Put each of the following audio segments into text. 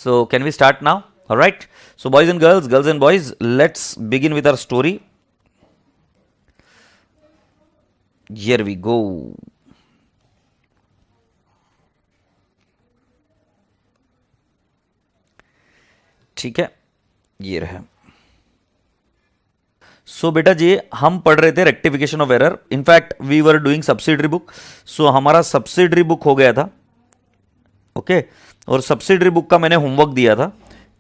So can we start now? All right. So boys and boys, let's begin with our story. Here we go. ठीक है, ये रहा. सो बेटा जी, हम पढ़ रहे थे rectification of error. In fact we were doing subsidiary book. So हमारा सब्सिडरी बुक हो गया था. ओके और सब्सिडरी बुक का मैंने होमवर्क दिया था.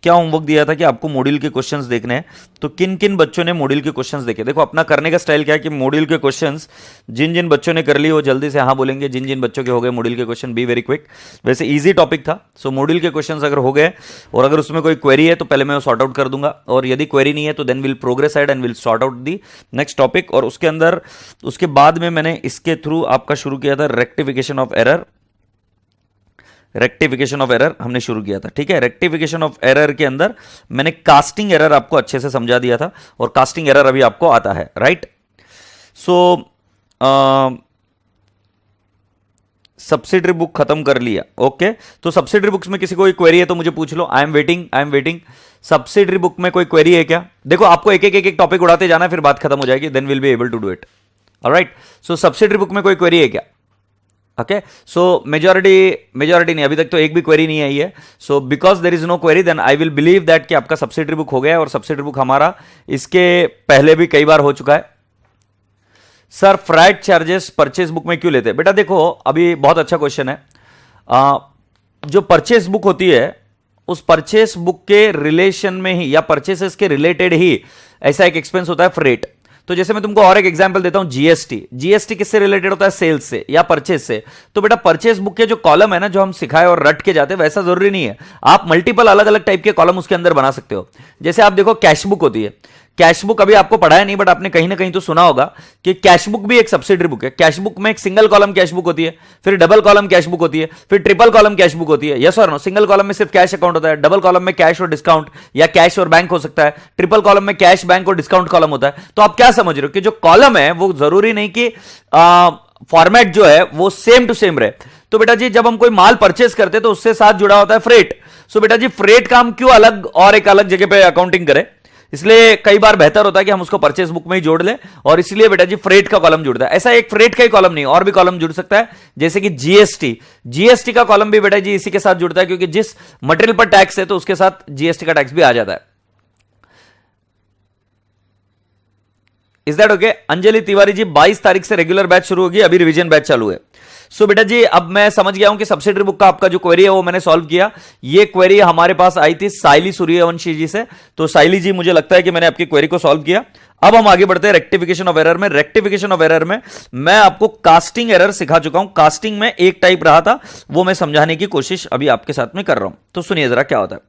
क्या होमवर्क दिया था कि आपको मॉड्यूल के क्वेश्चंस देखने हैं. तो किन किन बच्चों ने मॉड्यूल के क्वेश्चंस देखे? देखो, अपना करने का स्टाइल क्या है कि मॉड्यूल के क्वेश्चंस जिन जिन बच्चों ने कर लिए वो जल्दी से हाँ बोलेंगे. जिन जिन बच्चों के हो गए मॉड्यूल के क्वेश्चन, बी वेरी क्विक. वैसे इजी टॉपिक था. सो मॉड्यूल के क्वेश्चंस अगर हो गए और अगर उसमें कोई क्वेरी है तो पहले मैं सॉर्ट आउट कर दूंगा, और यदि क्वेरी नहीं है तो then we'll progress ahead and we'll sort out the next topic. और उसके अंदर उसके बाद में मैंने इसके थ्रू आपका शुरू किया था rectification of error. Rectification of error हमने शुरू किया था. ठीक है, रेक्टिफिकेशन ऑफ एरर के अंदर मैंने कास्टिंग एरर आपको अच्छे से समझा दिया था, और कास्टिंग एरर अभी आपको आता है. राइट. सो सब्सिडरी बुक खत्म कर लिया. ओके तो सब्सिडरी बुक्स में किसी को कोई क्वेरी है तो मुझे पूछ लो. I am waiting. Subsidiary book में कोई क्वेरी है क्या? देखो, आपको एक एक टॉपिक उड़ाते जाना, फिर बात खत्म हो जाएगी. Then we'll be able to do it. Alright. So subsidiary book में कोई क्वेरी है क्या? ओके सो मेजॉरिटी नहीं, अभी तक तो एक भी क्वेरी नहीं आई है. So because there is no query then I will believe that कि आपका सब्सिडरी बुक हो गया है. और सब्सिडरी बुक हमारा इसके पहले भी कई बार हो चुका है. Sir freight charges purchase book में क्यों लेते हैं? बेटा देखो, अभी बहुत अच्छा क्वेश्चन है. जो परचेज बुक होती है उस परचेज बुक के रिलेशन में ही या परचेसेस के रिलेटेड ही ऐसा एक एक्सपेंस होता है फ्रेट. तो जैसे मैं तुमको और एक एग्जांपल देता हूं, जीएसटी किससे रिलेटेड होता है? सेल्स से या परचेज से. तो बेटा परचेज बुक के जो कॉलम है ना, जो हम सिखाए और रट के जाते हैं, वैसा जरूरी नहीं है. आप मल्टीपल अलग अलग टाइप के कॉलम उसके अंदर बना सकते हो. जैसे आप देखो, कैश बुक होती है. कैश बुक अभी आपको पढ़ाया नहीं, बट आपने कहीं ना कहीं तो सुना होगा कि कैश बुक भी एक सब्सिडरी बुक है. कैश बुक में एक सिंगल कॉलम कैश बुक होती है, फिर डबल कॉलम कैश बुक होती है, फिर ट्रिपल कॉलम कैश बुक होती है. यस और नो? सिंगल कॉलम में सिर्फ कैश अकाउंट होता है, डबल कॉलम में कैश और डिस्काउंट या कैश और बैंक हो सकता है, ट्रिपल कॉलम में कैश, बैंक और डिस्काउंट कॉलम होता है. तो आप क्या समझ रहे हो कि जो कॉलम है वो जरूरी नहीं कि फॉर्मेट जो है वो सेम टू सेम रहे. तो बेटा जी, जब हम कोई माल परचेस करते हैं तो उससे साथ जुड़ा होता है फ्रेट. सो बेटा जी, फ्रेट का हम क्यों अलग और एक अलग जगह पे अकाउंटिंग करें? इसलिए कई बार बेहतर होता है कि हम उसको परचेस बुक में ही जोड़ लें, और इसलिए बेटा जी फ्रेट का कॉलम जुड़ता है. ऐसा एक फ्रेट का ही कॉलम नहीं, और भी कॉलम जुड़ सकता है. जैसे कि जीएसटी का कॉलम भी बेटा जी इसी के साथ जुड़ता है, क्योंकि जिस मटेरियल पर टैक्स है तो उसके साथ जीएसटी का टैक्स भी आ जाता है. Is that okay? Anjali Tiwari ji, 22 तारीख से रेगुलर बैच शुरू होगी, अभी रिवीजन बैच चालू है. सो बेटा जी, अब मैं समझ गया हूं कि सब्सिडरी बुक का आपका जो क्वेरी है वो मैंने सॉल्व किया. ये क्वेरी हमारे पास आई थी साइली सूर्यवंशी जी से. तो साइली जी, मुझे लगता है कि मैंने आपकी क्वेरी को सॉल्व किया. अब हम आगे बढ़ते हैं रेक्टिफिकेशन ऑफ एरर में. रेक्टिफिकेशन ऑफ एरर में मैं आपको कास्टिंग एरर सिखा चुका हूं. कास्टिंग में एक टाइप रहा था, वो मैं समझाने की कोशिश अभी आपके साथ में कर रहा हूं. तो सुनिए जरा क्या होता है.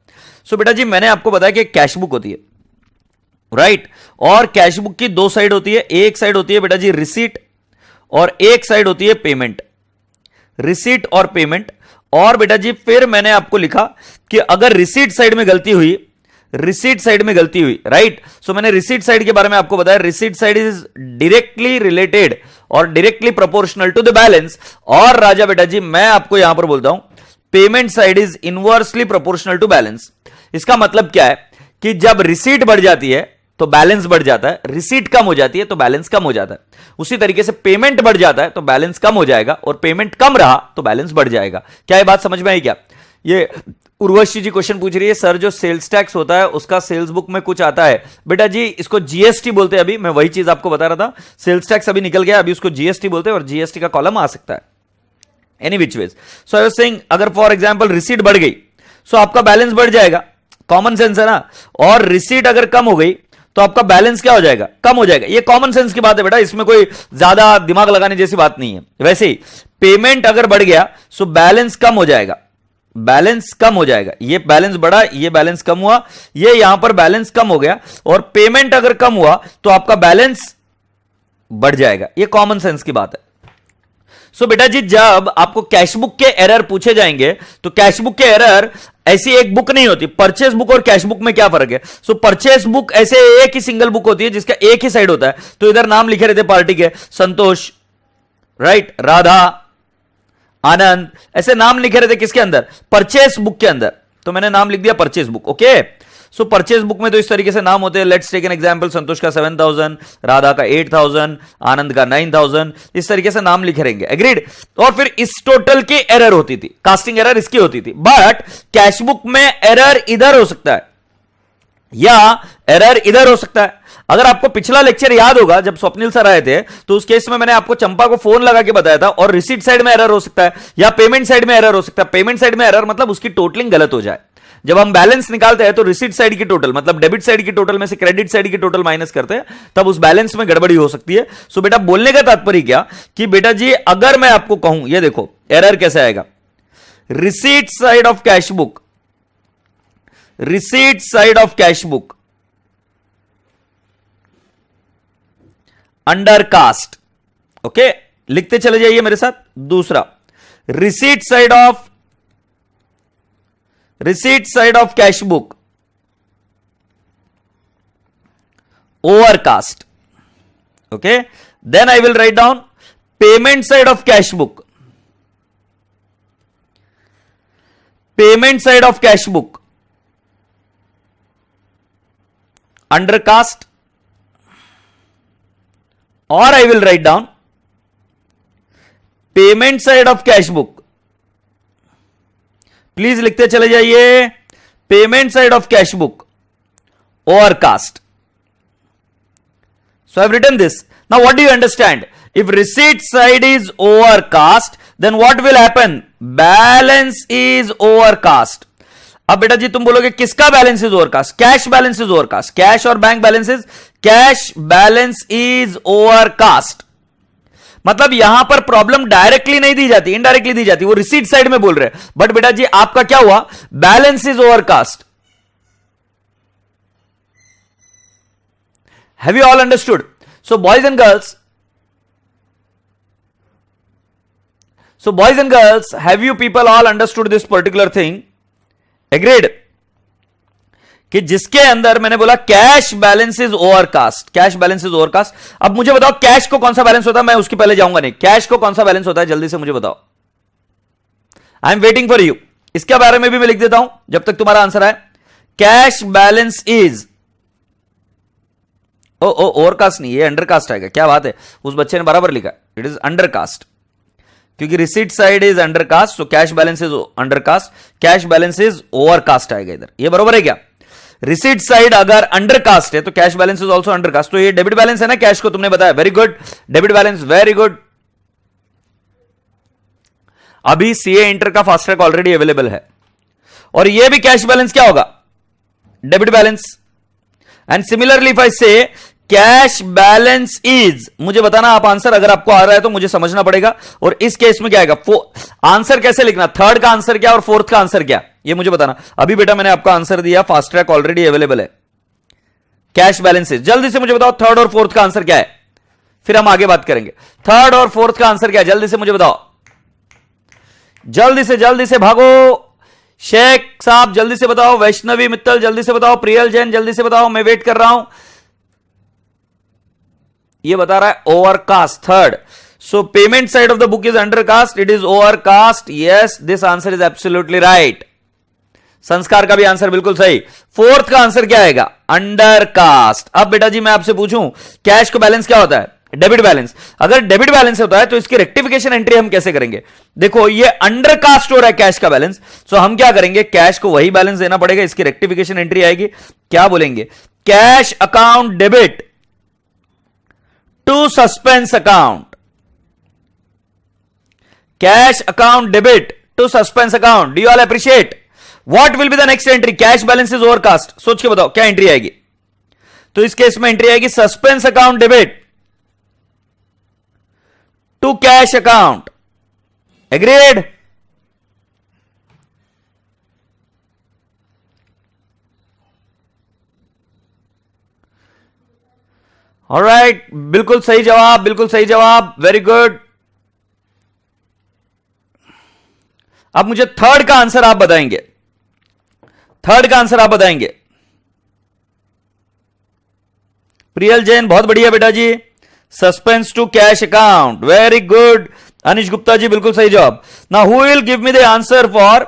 सो बेटा जी, मैंने आपको बताया कि कैश बुक होती है, राइट. और कैश बुक की दो साइड होती है. एक साइड होती है बेटा जी रिसीट, और एक साइड होती है पेमेंट. रिसीट और पेमेंट. और बेटा जी फिर मैंने आपको लिखा कि अगर रिसीट साइड में गलती हुई, राइट. सो मैंने रिसीट साइड के बारे में आपको बताया. Receipt side is directly related or directly proportional to the balance. और राजा बेटा जी, मैं आपको यहां पर बोलता हूं payment side is inversely proportional to balance. इसका मतलब क्या है कि जब रिसीट बढ़ जाती है तो बैलेंस बढ़ जाता है, रिसीट कम हो जाती है तो बैलेंस कम हो जाता है. उसी तरीके से पेमेंट बढ़ जाता है तो बैलेंस कम हो जाएगा, और पेमेंट कम रहा तो बैलेंस बढ़ जाएगा. क्या ये बात समझ में आई क्या? ये उर्वशी जी क्वेश्चन पूछ रही है, सर जो सेल्स टैक्स होता है उसका सेल्स बुक में कुछ आता है. बेटा जी, इसको जीएसटी बोलते हैं. अभी मैं वही चीज आपको बता रहा था. सेल्स टैक्स अभी निकल गया, अभी उसको जीएसटी बोलते हैं, और जीएसटी का कॉलम आ सकता है any which ways. So I was saying, अगर फॉर एग्जांपल रिसीट बढ़ गई सो आपका बैलेंस बढ़ जाएगा. कॉमन सेंस है ना. और रिसीट अगर कम हो गई तो आपका बैलेंस क्या हो जाएगा? कम हो जाएगा. ये कॉमन सेंस की बात है बेटा, इसमें कोई ज्यादा दिमाग लगाने जैसी बात नहीं है. वैसे ही पेमेंट अगर बढ़ गया सो बैलेंस कम हो जाएगा. ये बैलेंस बढ़ा, ये बैलेंस कम हुआ, ये यहां पर बैलेंस कम हो गया, और पेमेंट अगर कम हुआ तो आपका बैलेंस बढ़ जाएगा. ये कॉमन सेंस की बात है. सो बेटा जी, जब आपको कैश बुक के एरर पूछे जाएंगे तो कैश बुक के एरर ऐसी एक बुक नहीं होती. परचेस बुक और कैश बुक में क्या फर्क है? सो परचेस बुक ऐसे एक ही सिंगल बुक होती है जिसका एक ही साइड होता है. तो इधर नाम लिखे रहते पार्टी के, संतोष, राइट, राधा, आनंद, ऐसे नाम लिखे रहते किसके अंदर? परचेस बुक के अंदर. तो मैंने नाम लिख दिया परचेज बुक। ओके, सो परचेज बुक में तो इस तरीके से नाम होते हैं। लेट्स टेक एन एग्जांपल, संतोष का 7000, राधा का 8000, आनंद का 9000, इस तरीके से नाम लिखे रहेंगे। एग्रीड। और फिर इस टोटल की एरर होती थी, कास्टिंग एरर इसकी होती थी। बट कैश बुक में एरर इधर हो सकता है या एरर इधर हो सकता है। अगर आपको पिछला लेक्चर याद होगा, जब स्वप्निल सर आए थे, तो उस केस में मैंने आपको चंपा को फोन लगा के बताया था, और रिसीट साइड में एरर हो सकता है या पेमेंट साइड में एरर हो सकता है। पेमेंट साइड में एरर मतलब उसकी टोटलिंग गलत हो जाए। जब हम बैलेंस निकालते हैं तो रिसीट साइड की टोटल मतलब डेबिट साइड की टोटल में से क्रेडिट साइड की टोटल माइनस करते हैं, तब उस बैलेंस में गड़बड़ी हो सकती है। सो बेटा बोलने का तात्पर्य क्या कि बेटा जी अगर मैं आपको कहूं, ये देखो एरर कैसे आएगा, receipt side of cash book, receipt side of cash book undercast. Okay, लिखते चले जाइए मेरे साथ। दूसरा, receipt side of cash book overcast. Okay, then I will write down payment side of cash book, payment side of cash book undercast, और I will write down payment side of cash book, please लिखते चले जाइए, payment side of cash book overcast. So I've written this. Now what do you understand? If receipt side is overcast, then what will happen? Balance is overcast. अब बेटा जी तुम बोलोगे किसका balance is overcast? Cash balance is overcast. Cash और bank balances, cash balance is overcast. मतलब यहां पर problem directly नहीं दी जाती, इनडायरेक्टली दी जाती। वो रिसीट साइड में बोल रहे हैं, बट बेटा जी आपका क्या हुआ? Balance is overcast. Have you all understood? So boys and girls, have you people all understood this particular thing? Agreed? कि जिसके अंदर मैंने बोला cash balance is overcast, cash balance is overcast. अब मुझे बताओ कैश को कौन सा बैलेंस होता है, मैं उसके पहले जाऊंगा नहीं। कैश को कौन सा बैलेंस होता है, जल्दी से मुझे बताओ। आई एम वेटिंग फॉर यू। इसके बारे में भी मैं लिख देता हूं जब तक तुम्हारा आंसर आए। कैश बैलेंस इज ओवरकास्ट नहीं, ये अंडरकास्ट आएगा। क्या बात है, उस बच्चे ने बराबर लिखा, इट इज अंडरकास्ट, क्योंकि receipt side is undercast, so cash balance is undercast, cash balance is overcast आएगा इधर। ये बराबर है क्या? रिसीट साइड अगर अंडरकास्ट है तो cash balance is also undercast. तो ये डेबिट बैलेंस है ना, कैश को तुमने बताया, very good. Debit balance, very good. अभी सीए इंटर का फास्ट ट्रैक ऑलरेडी अवेलेबल है, और ये भी कैश बैलेंस क्या होगा? Debit balance. And similarly if I से कैश बैलेंस इज, मुझे बताना आप आंसर, अगर आपको आ रहा है तो मुझे समझना पड़ेगा। और इस केस में क्या आएगा? आंसर कैसे लिखना, थर्ड का आंसर क्या और फोर्थ का आंसर क्या, ये मुझे बताना। अभी बेटा मैंने आपका आंसर दिया, फास्ट ट्रैक ऑलरेडी अवेलेबल है। कैश बैलेंस इज, जल्दी से मुझे बताओ थर्ड और फोर्थ का आंसर क्या है, फिर हम आगे बात करेंगे। थर्ड और फोर्थ का आंसर क्या है, जल्दी से मुझे बताओ। जल्दी से भागो। शेख साहब जल्दी से बताओ, वैष्णवी मित्तल जल्दी से बताओ, प्रियल जैन जल्दी से बताओ, मैं वेट कर रहा हूं। ये बता रहा है overcast, third. So payment side of the book is undercast, it is overcast. Yes, this answer is absolutely right. संस्कार का भी आंसर बिल्कुल सही। फोर्थ का आंसर क्या आएगा? अंडरकास्ट। अब बेटा जी मैं आपसे पूछूं, कैश का बैलेंस क्या होता है? Debit balance. अगर डेबिट बैलेंस होता है तो इसकी रेक्टिफिकेशन एंट्री हम कैसे करेंगे? देखो ये अंडरकास्ट हो रहा है कैश का बैलेंस, सो हम क्या करेंगे? कैश को वही बैलेंस देना पड़ेगा, इसकी रेक्टिफिकेशन एंट्री आएगी। क्या बोलेंगे? Cash account debit to suspense account, cash account debit to suspense account. Do you all appreciate? What will be the next entry? Cash balance is overcast. सोच के बताओ क्या एंट्री आएगी? तो इस केस में एंट्री आएगी suspense account debit to cash account. Agreed? Alright, बिल्कुल सही जवाब, बिल्कुल सही जवाब, वेरी गुड। अब मुझे थर्ड का आंसर आप बताएंगे, थर्ड का आंसर आप बताएंगे। प्रियल जैन बहुत बढ़िया बेटा जी, suspense to cash account, very good. Anish Gupta ji बिल्कुल सही जवाब। Now who will give me the answer for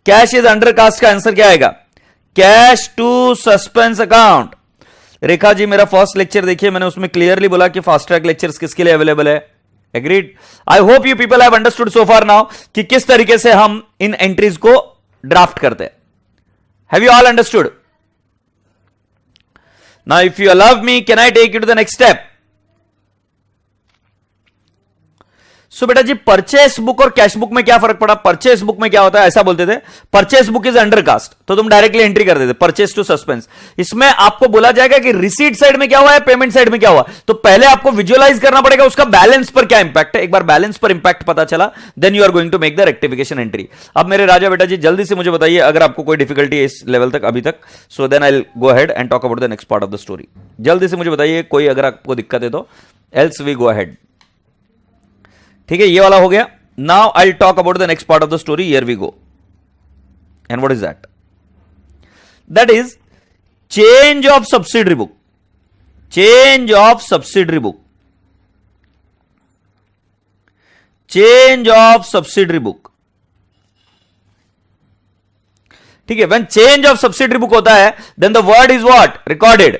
cash is undercast का आंसर क्या आएगा? Cash to suspense account. Rekha ji मेरा फर्स्ट लेक्चर देखिए, मैंने उसमें क्लियरली बोला कि फास्ट ट्रैक लेक्चर्स किसके लिए अवेलेबल है। Agreed. I hope you people have understood so far now कि किस तरीके से हम इन एंट्रीज को ड्राफ्ट करते हैं। Have you all understood? Now if you allow me, can I take you to the next step? So बेटा जी, परचेस बुक और कैश बुक में क्या फर्क पड़ा? परचेस बुक में क्या होता है, ऐसा बोलते थे purchase book is undercast, तो तुम डायरेक्टली एंट्री कर देते परचेस टू सस्पेंस। इसमें आपको बोला जाएगा कि रिसीट साइड में क्या हुआ है, पेमेंट साइड में क्या हुआ, तो पहले आपको विजुअलाइज करना पड़ेगा उसका बैलेंस पर क्या इंपैक्ट है। एक बार बैलेंस पर इंपैक्ट पता चला, then you are going to make the rectification entry. अब मेरे राजा बेटा जी जल्दी से मुझे बताइए अगर आपको कोई डिफिकल्टी है इस लेवल तक अभी तक, so then I will go ahead and talk about the next part of the story. जल्दी से मुझे बताइए कोई अगर आपको दिक्कत है तो, एल्स वी गो अहेड। ठीक है, ये वाला हो गया। Now I talk about the next part of the story. Here we go. And what is that? That is change of subsidiary book. Change of subsidiary book. Change of subsidiary book. ठीक है, when change of subsidiary book होता है then the word is what? Recorded.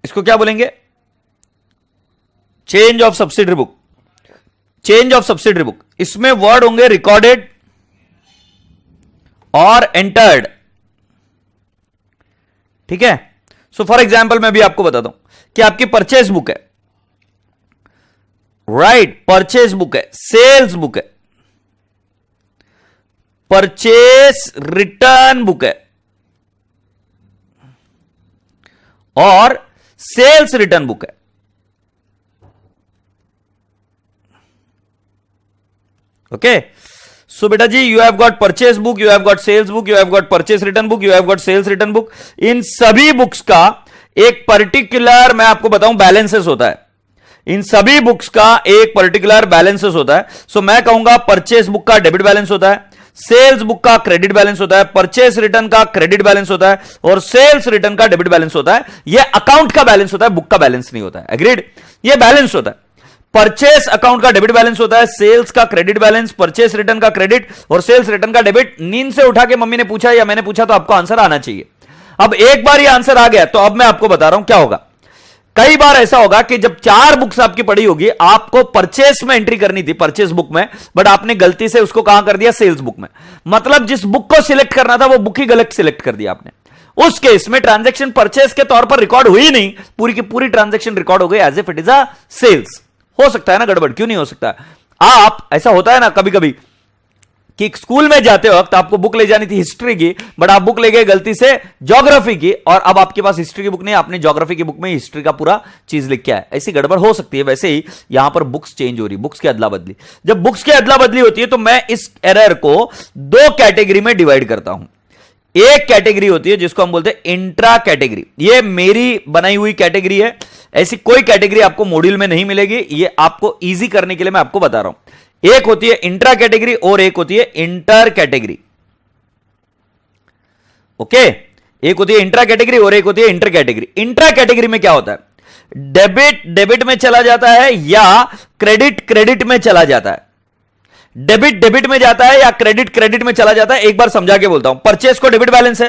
इसको क्या बोलेंगे? Change of subsidiary book. Change of subsidiary book, इसमें word होंगे recorded और एंटर्ड। ठीक है, सो फॉर एग्जाम्पल मैं भी आपको बताता हूं कि आपकी परचेस बुक है, राइट, परचेस बुक है, सेल्स बुक है, परचेस रिटर्न बुक है और सेल्स रिटर्न बुक है। ओके, सो बेटा जी you have got purchase book, you have got sales book, you have got purchase return book, you have got sales return book. इन सभी books का एक particular, मैं आपको बताऊं, बैलेंसेस होता है। इन सभी बुक्स का एक पर्टिकुलर बैलेंसेस होता है। सो मैं कहूंगा परचेस बुक का डेबिट बैलेंस होता है, सेल्स बुक का क्रेडिट बैलेंस होता है, परचेस रिटर्न का क्रेडिट बैलेंस होता है और सेल्स रिटर्न का डेबिट बैलेंस होता है। यह अकाउंट का बैलेंस होता है, बुक का बैलेंस नहीं होता है। एग्रीड? यह बैलेंस होता है। परचेस अकाउंट का डेबिट बैलेंस होता है, सेल्स का क्रेडिट बैलेंस, परचेस रिटर्न का क्रेडिट और सेल्स रिटर्न का डेबिट। नींद से उठा के मम्मी ने पूछा या मैंने पूछा तो आपको आंसर आना चाहिए। अब एक बार यह आंसर आ गया तो अब मैं आपको बता रहा हूं क्या होगा। कई बार ऐसा होगा कि जब 4 बुक्स आपकी पड़ी होगी, आपको परचेस में एंट्री करनी थी, परचेस बुक में, बट आपने गलती से उसको कहां कर दिया? सेल्स बुक में। मतलब जिस बुक को सिलेक्ट करना था वो बुक ही गलत सिलेक्ट कर दिया आपने। उस केस में ट्रांजैक्शन परचेस के तौर पर रिकॉर्ड हुई नहीं, पूरी की पूरी ट्रांजैक्शन रिकॉर्ड हो गई as if it is a sales. हो सकता है ना गड़बड़, क्यों नहीं हो सकता? आप, ऐसा होता है ना कभी कभी कि स्कूल में जाते वक्त आपको बुक ले जानी थी हिस्ट्री की, बट आप बुक ले गए गलती से ज्योग्राफी की, और अब आपके पास हिस्ट्री की बुक नहीं, आपने ज्योग्राफी की बुक में हिस्ट्री का पूरा चीज लिख के आया। ऐसी गड़बड़ हो सकती है। वैसे ही यहां पर बुक्स चेंज हो रही, बुक्स की अदला बदली। जब बुक्स की अदला बदली होती है तो मैं इस एरर को 2 कैटेगरी में डिवाइड करता हूं। एक कैटेगरी होती है जिसको हम बोलते हैं इंट्रा कैटेगरी। ये मेरी बनाई हुई कैटेगरी है, ऐसी कोई कैटेगरी आपको मॉड्यूल में नहीं मिलेगी। ये आपको इजी करने के लिए मैं आपको बता रहा हूं। एक होती है इंट्रा कैटेगरी और एक होती है इंटर कैटेगरी। ओके, एक होती है इंट्रा कैटेगरी और एक होती है इंटर कैटेगरी। इंट्रा कैटेगरी में क्या होता है? डेबिट डेबिट में चला जाता है या क्रेडिट क्रेडिट में चला जाता है। डेबिट डेबिट में जाता है या क्रेडिट क्रेडिट में चला जाता है। एक बार समझा के बोलता हूं। परचेस को डेबिट बैलेंस है,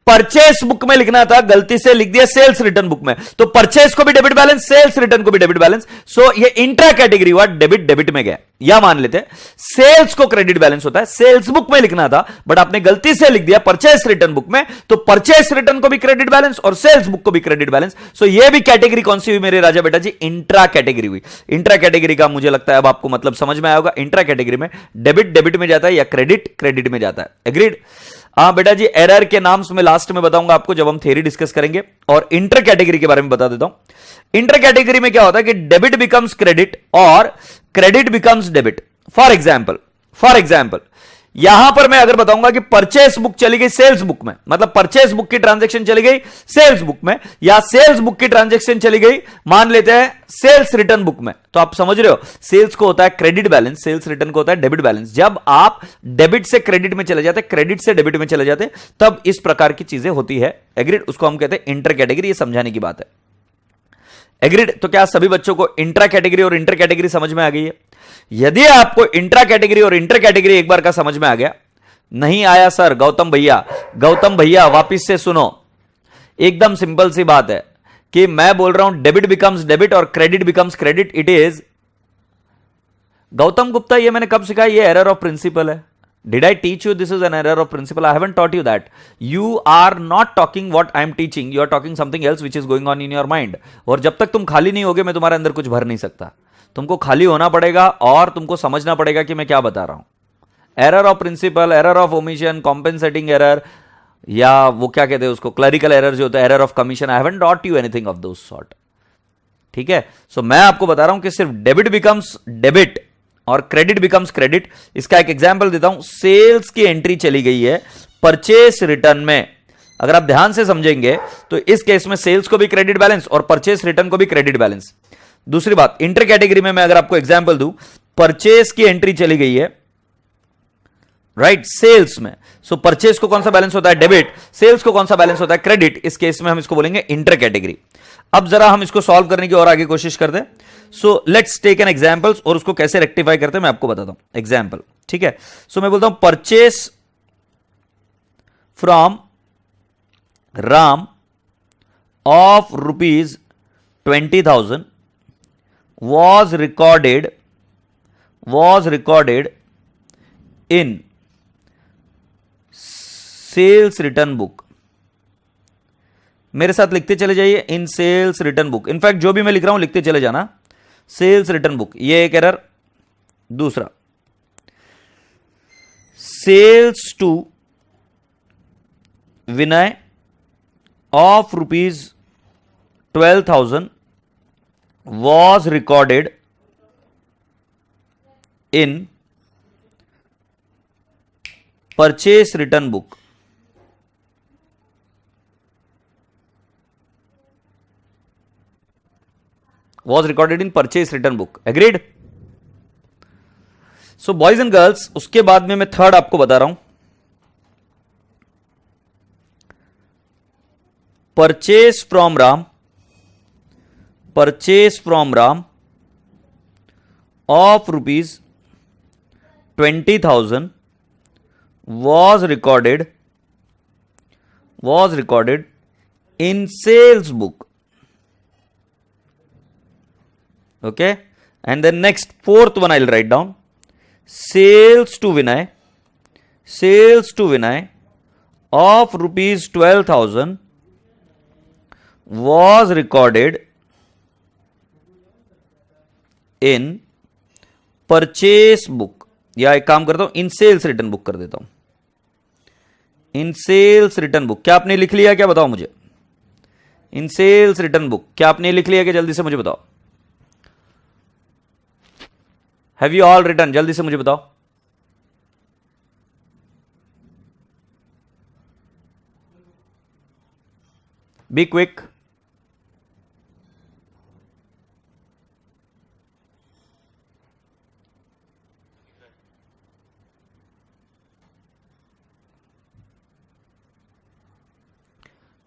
परचेस बुक में लिखना था, गलती से लिख दिया सेल्स रिटर्न बुक में, तो परचेस को भी डेबिट बैलेंस, सेल्स रिटर्न को भी डेबिट बैलेंस। सो ये इंट्रा कैटेगरी हुआ, डेबिट डेबिट में गया। या मान लेते हैं सेल्स को क्रेडिट बैलेंस होता है, सेल्स बुक में लिखना था बट आपने गलती से लिख दिया परचेस रिटर्न बुक में, तो परचेस रिटर्न को भी क्रेडिट बैलेंस और सेल्स बुक को भी क्रेडिट बैलेंस। सो ये भी कैटेगरी कौन सी हुई मेरे राजा बेटा जी? इंट्रा कैटेगरी हुई। इंट्रा कैटेगरी का मुझे लगता है अब आपको मतलब समझ में आया होगा। इंट्रा कैटेगरी में डेबिट डेबिट में जाता है या क्रेडिट क्रेडिट में जाता है। एग्रीड? हाँ बेटा जी, एरर के नाम मैं लास्ट में बताऊंगा आपको जब हम थ्योरी डिस्कस करेंगे। और इंटर कैटेगरी के बारे में बता देता हूं। इंटर कैटेगरी में क्या होता है कि डेबिट बिकम्स क्रेडिट और credit becomes debit. For example यहां पर मैं अगर बताऊंगा कि परचेस बुक चली गई सेल्स बुक में, मतलब परचेस बुक की ट्रांजैक्शन चली गई सेल्स बुक में, या सेल्स बुक की ट्रांजैक्शन चली गई मान लेते हैं सेल्स रिटर्न बुक में, तो आप समझ रहे हो सेल्स को होता है क्रेडिट बैलेंस, सेल्स रिटर्न को होता है डेबिट बैलेंस। जब आप डेबिट से क्रेडिट में चले जाते, क्रेडिट से डेबिट में चले जाते, तब इस प्रकार की चीजें होती है। एग्रीड? उसको हम कहते हैं इंटर कैटेगरी। ये समझाने की बात है। एग्रीड? तो क्या सभी बच्चों को इंट्रा कैटेगरी और इंटर कैटेगरी समझ में आ गई है? यदि आपको इंट्रा कैटेगरी और इंटर कैटेगरी एक बार का समझ में आ गया, नहीं आया सर गौतम भैया वापिस से सुनो, एकदम सिंपल सी बात है कि मैं बोल रहा हूं डेबिट बिकम्स डेबिट और credit becomes credit, it is Gautam Gupta, ये मैंने कब सिखाया? ये एरर ऑफ प्रिंसिपल है. Did I teach you this is an error of principle? I haven't taught you that. You are not talking what I am teaching. You are talking something else which is going on in your mind. और जब तक तुम खाली नहीं होगे मैं तुम्हारे अंदर कुछ भर नहीं सकता. तुमको खाली होना पड़ेगा और तुमको समझना पड़ेगा कि मैं क्या बता रहा हूं. Error of principle, error of omission, compensating error, या वो क्या कहते हैं उसको, क्लरिकल एरर जो होता है, error of commission. I haven't taught you anything of those sort. ठीक है? सो मैं आपको बता रहा हूं कि सिर्फ डेबिट बिकम्स डेबिट और क्रेडिट बिकम्स क्रेडिट. इसका एक एग्जांपल देता हूं. सेल्स की एंट्री चली गई है परचेस रिटर्न में. अगर आप ध्यान से समझेंगे तो इस केस में सेल्स को भी क्रेडिट बैलेंस और परचेस रिटर्न को भी क्रेडिट बैलेंस. दूसरी बात, इंटर कैटेगरी में मैं अगर आपको एग्जांपल दूं, परचेस की एंट्री चली गई है राइट सेल्स में. सो परचेस को कौन सा बैलेंस होता है? डेबिट. सेल्स को कौन सा बैलेंस होता है? क्रेडिट. इस केस में हम इसको बोलेंगे इंटर कैटेगरी. अब जरा हम इसको सॉल्व करने की और आगे कोशिश करते हैं. So let's take an examples और उसको कैसे रेक्टिफाई करते हैं मैं आपको बताता हूं. एग्जांपल, ठीक है? सो मैं बोलता हूं purchase from Ram of ₹20,000 was recorded in sales return book. मेरे साथ लिखते चले जाइए, in sales return book. In fact जो भी मैं लिख रहा हूं लिखते चले जाना. सेल्स रिटर्न बुक, ये एक एरर. दूसरा, sales to Vinay of ₹12,000 was recorded in purchase return book. Was recorded in purchase return book. Agreed? So boys and girls, उसके बाद में मैं थर्ड आपको बता रहा हूं. Purchase from Ram of ₹20,000 was recorded in sales book. Okay, and then next fourth one I'll write down. Sales to Vinay of ₹12,000 was recorded in purchase book. या एक काम करता हूं, इन सेल्स रिटर्न बुक कर देता हूं. इन सेल्स रिटर्न बुक. क्या आपने लिख लिया? क्या बताओ मुझे. इन सेल्स रिटर्न बुक क्या आपने लिख लिया? क्या जल्दी से मुझे बताओ. Have you all return? जल्दी से मुझे बताओ. Be quick.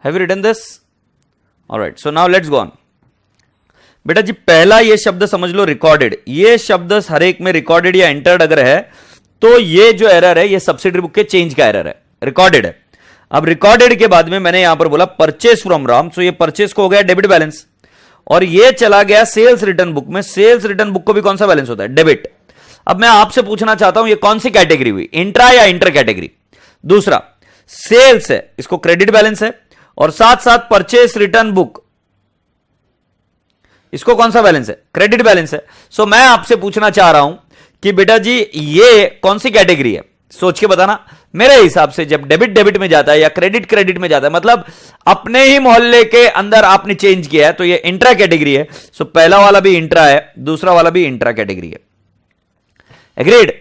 Have you written this? All right. So now let's go on. बेटा जी पहला ये शब्द समझ लो रिकॉर्डेड. ये शब्द हर एक में रिकॉर्डेड या एंटर्ड अगर है तो ये जो एरर है ये सब्सिडरी बुक के चेंज का एरर है. रिकॉर्डेड है. अब रिकॉर्डेड के बाद में मैंने यहां पर बोला परचेस फ्रॉम राम. सो ये परचेस को हो गया डेबिट बैलेंस और ये चला गया सेल्स रिटर्न बुक में. सेल्स रिटर्न बुक को भी कौन सा बैलेंस होता है? डेबिट. अब मैं आपसे पूछना चाहता हूं ये कौन सी कैटेगरी हुई? इंट्रा या इंटर कैटेगरी? दूसरा, सेल्स है, इसको क्रेडिट बैलेंस है और साथ साथ परचेस रिटर्न बुक, इसको कौन सा बैलेंस है? क्रेडिट बैलेंस है. सो मैं आपसे पूछना चाह रहा हूं कि बेटा जी ये कौन सी कैटेगरी है? सोच के बताना. मेरे हिसाब से जब डेबिट डेबिट में जाता है या क्रेडिट क्रेडिट में जाता है, मतलब अपने ही मोहल्ले के अंदर आपने चेंज किया है, तो ये इंट्रा कैटेगरी है. सो पहला वाला भी इंट्रा है, दूसरा वाला भी इंट्रा कैटेगरी है. एग्रीड?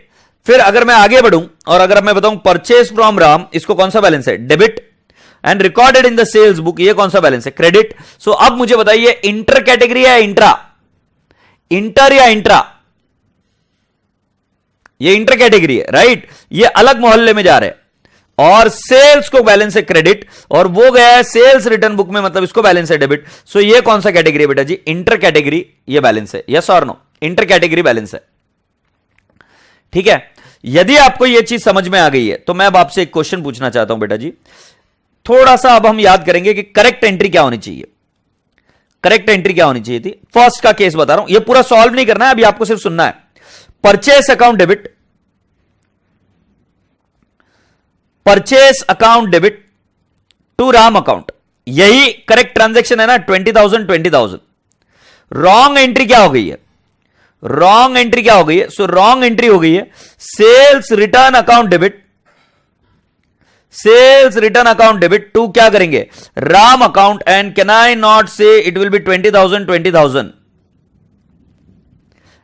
फिर अगर मैं आगे बढ़ूं और अगर मैं बताऊं परचेस फ्रॉम राम, इसको कौन सा बैलेंस है? Debit. And recorded in the sales book, ये कौन सा बैलेंस है? क्रेडिट. सो अब मुझे बताइए इंटर कैटेगरी है इंट्रा? इंटर या इंट्रा? ये इंटर कैटेगरी है राइट. ये अलग मोहल्ले में जा रहे हैं और सेल्स को बैलेंस है क्रेडिट, और वो गया है सेल्स रिटर्न बुक में, मतलब इसको बैलेंस है डेबिट। सो ये कौन सा कैटेगरी है बेटा जी? इंटर कैटेगरी ये बैलेंस है, यस और नो? इंटर कैटेगरी बैलेंस है, ठीक है। यदि आपको यह चीज समझ में आ गई है तो मैं अब आपसे एक क्वेश्चन पूछना चाहता हूं बेटा जी। थोड़ा सा अब हम याद करेंगे कि करेक्ट एंट्री क्या होनी चाहिए। करेक्ट एंट्री क्या होनी चाहिए थी? फर्स्ट का केस बता रहा हूं, यह पूरा सॉल्व नहीं करना है, अभी आपको सिर्फ सुनना है। Purchase account debit, purchase account debit to Ram account, यही करेक्ट ट्रांजैक्शन है ना? 20,000 रॉन्ग एंट्री क्या हो गई है? रॉन्ग एंट्री क्या हो गई है? सो रॉन्ग एंट्री हो गई है sales return account debit, sales return account debit to क्या करेंगे? Ram account. And can I not say it will be 20,000?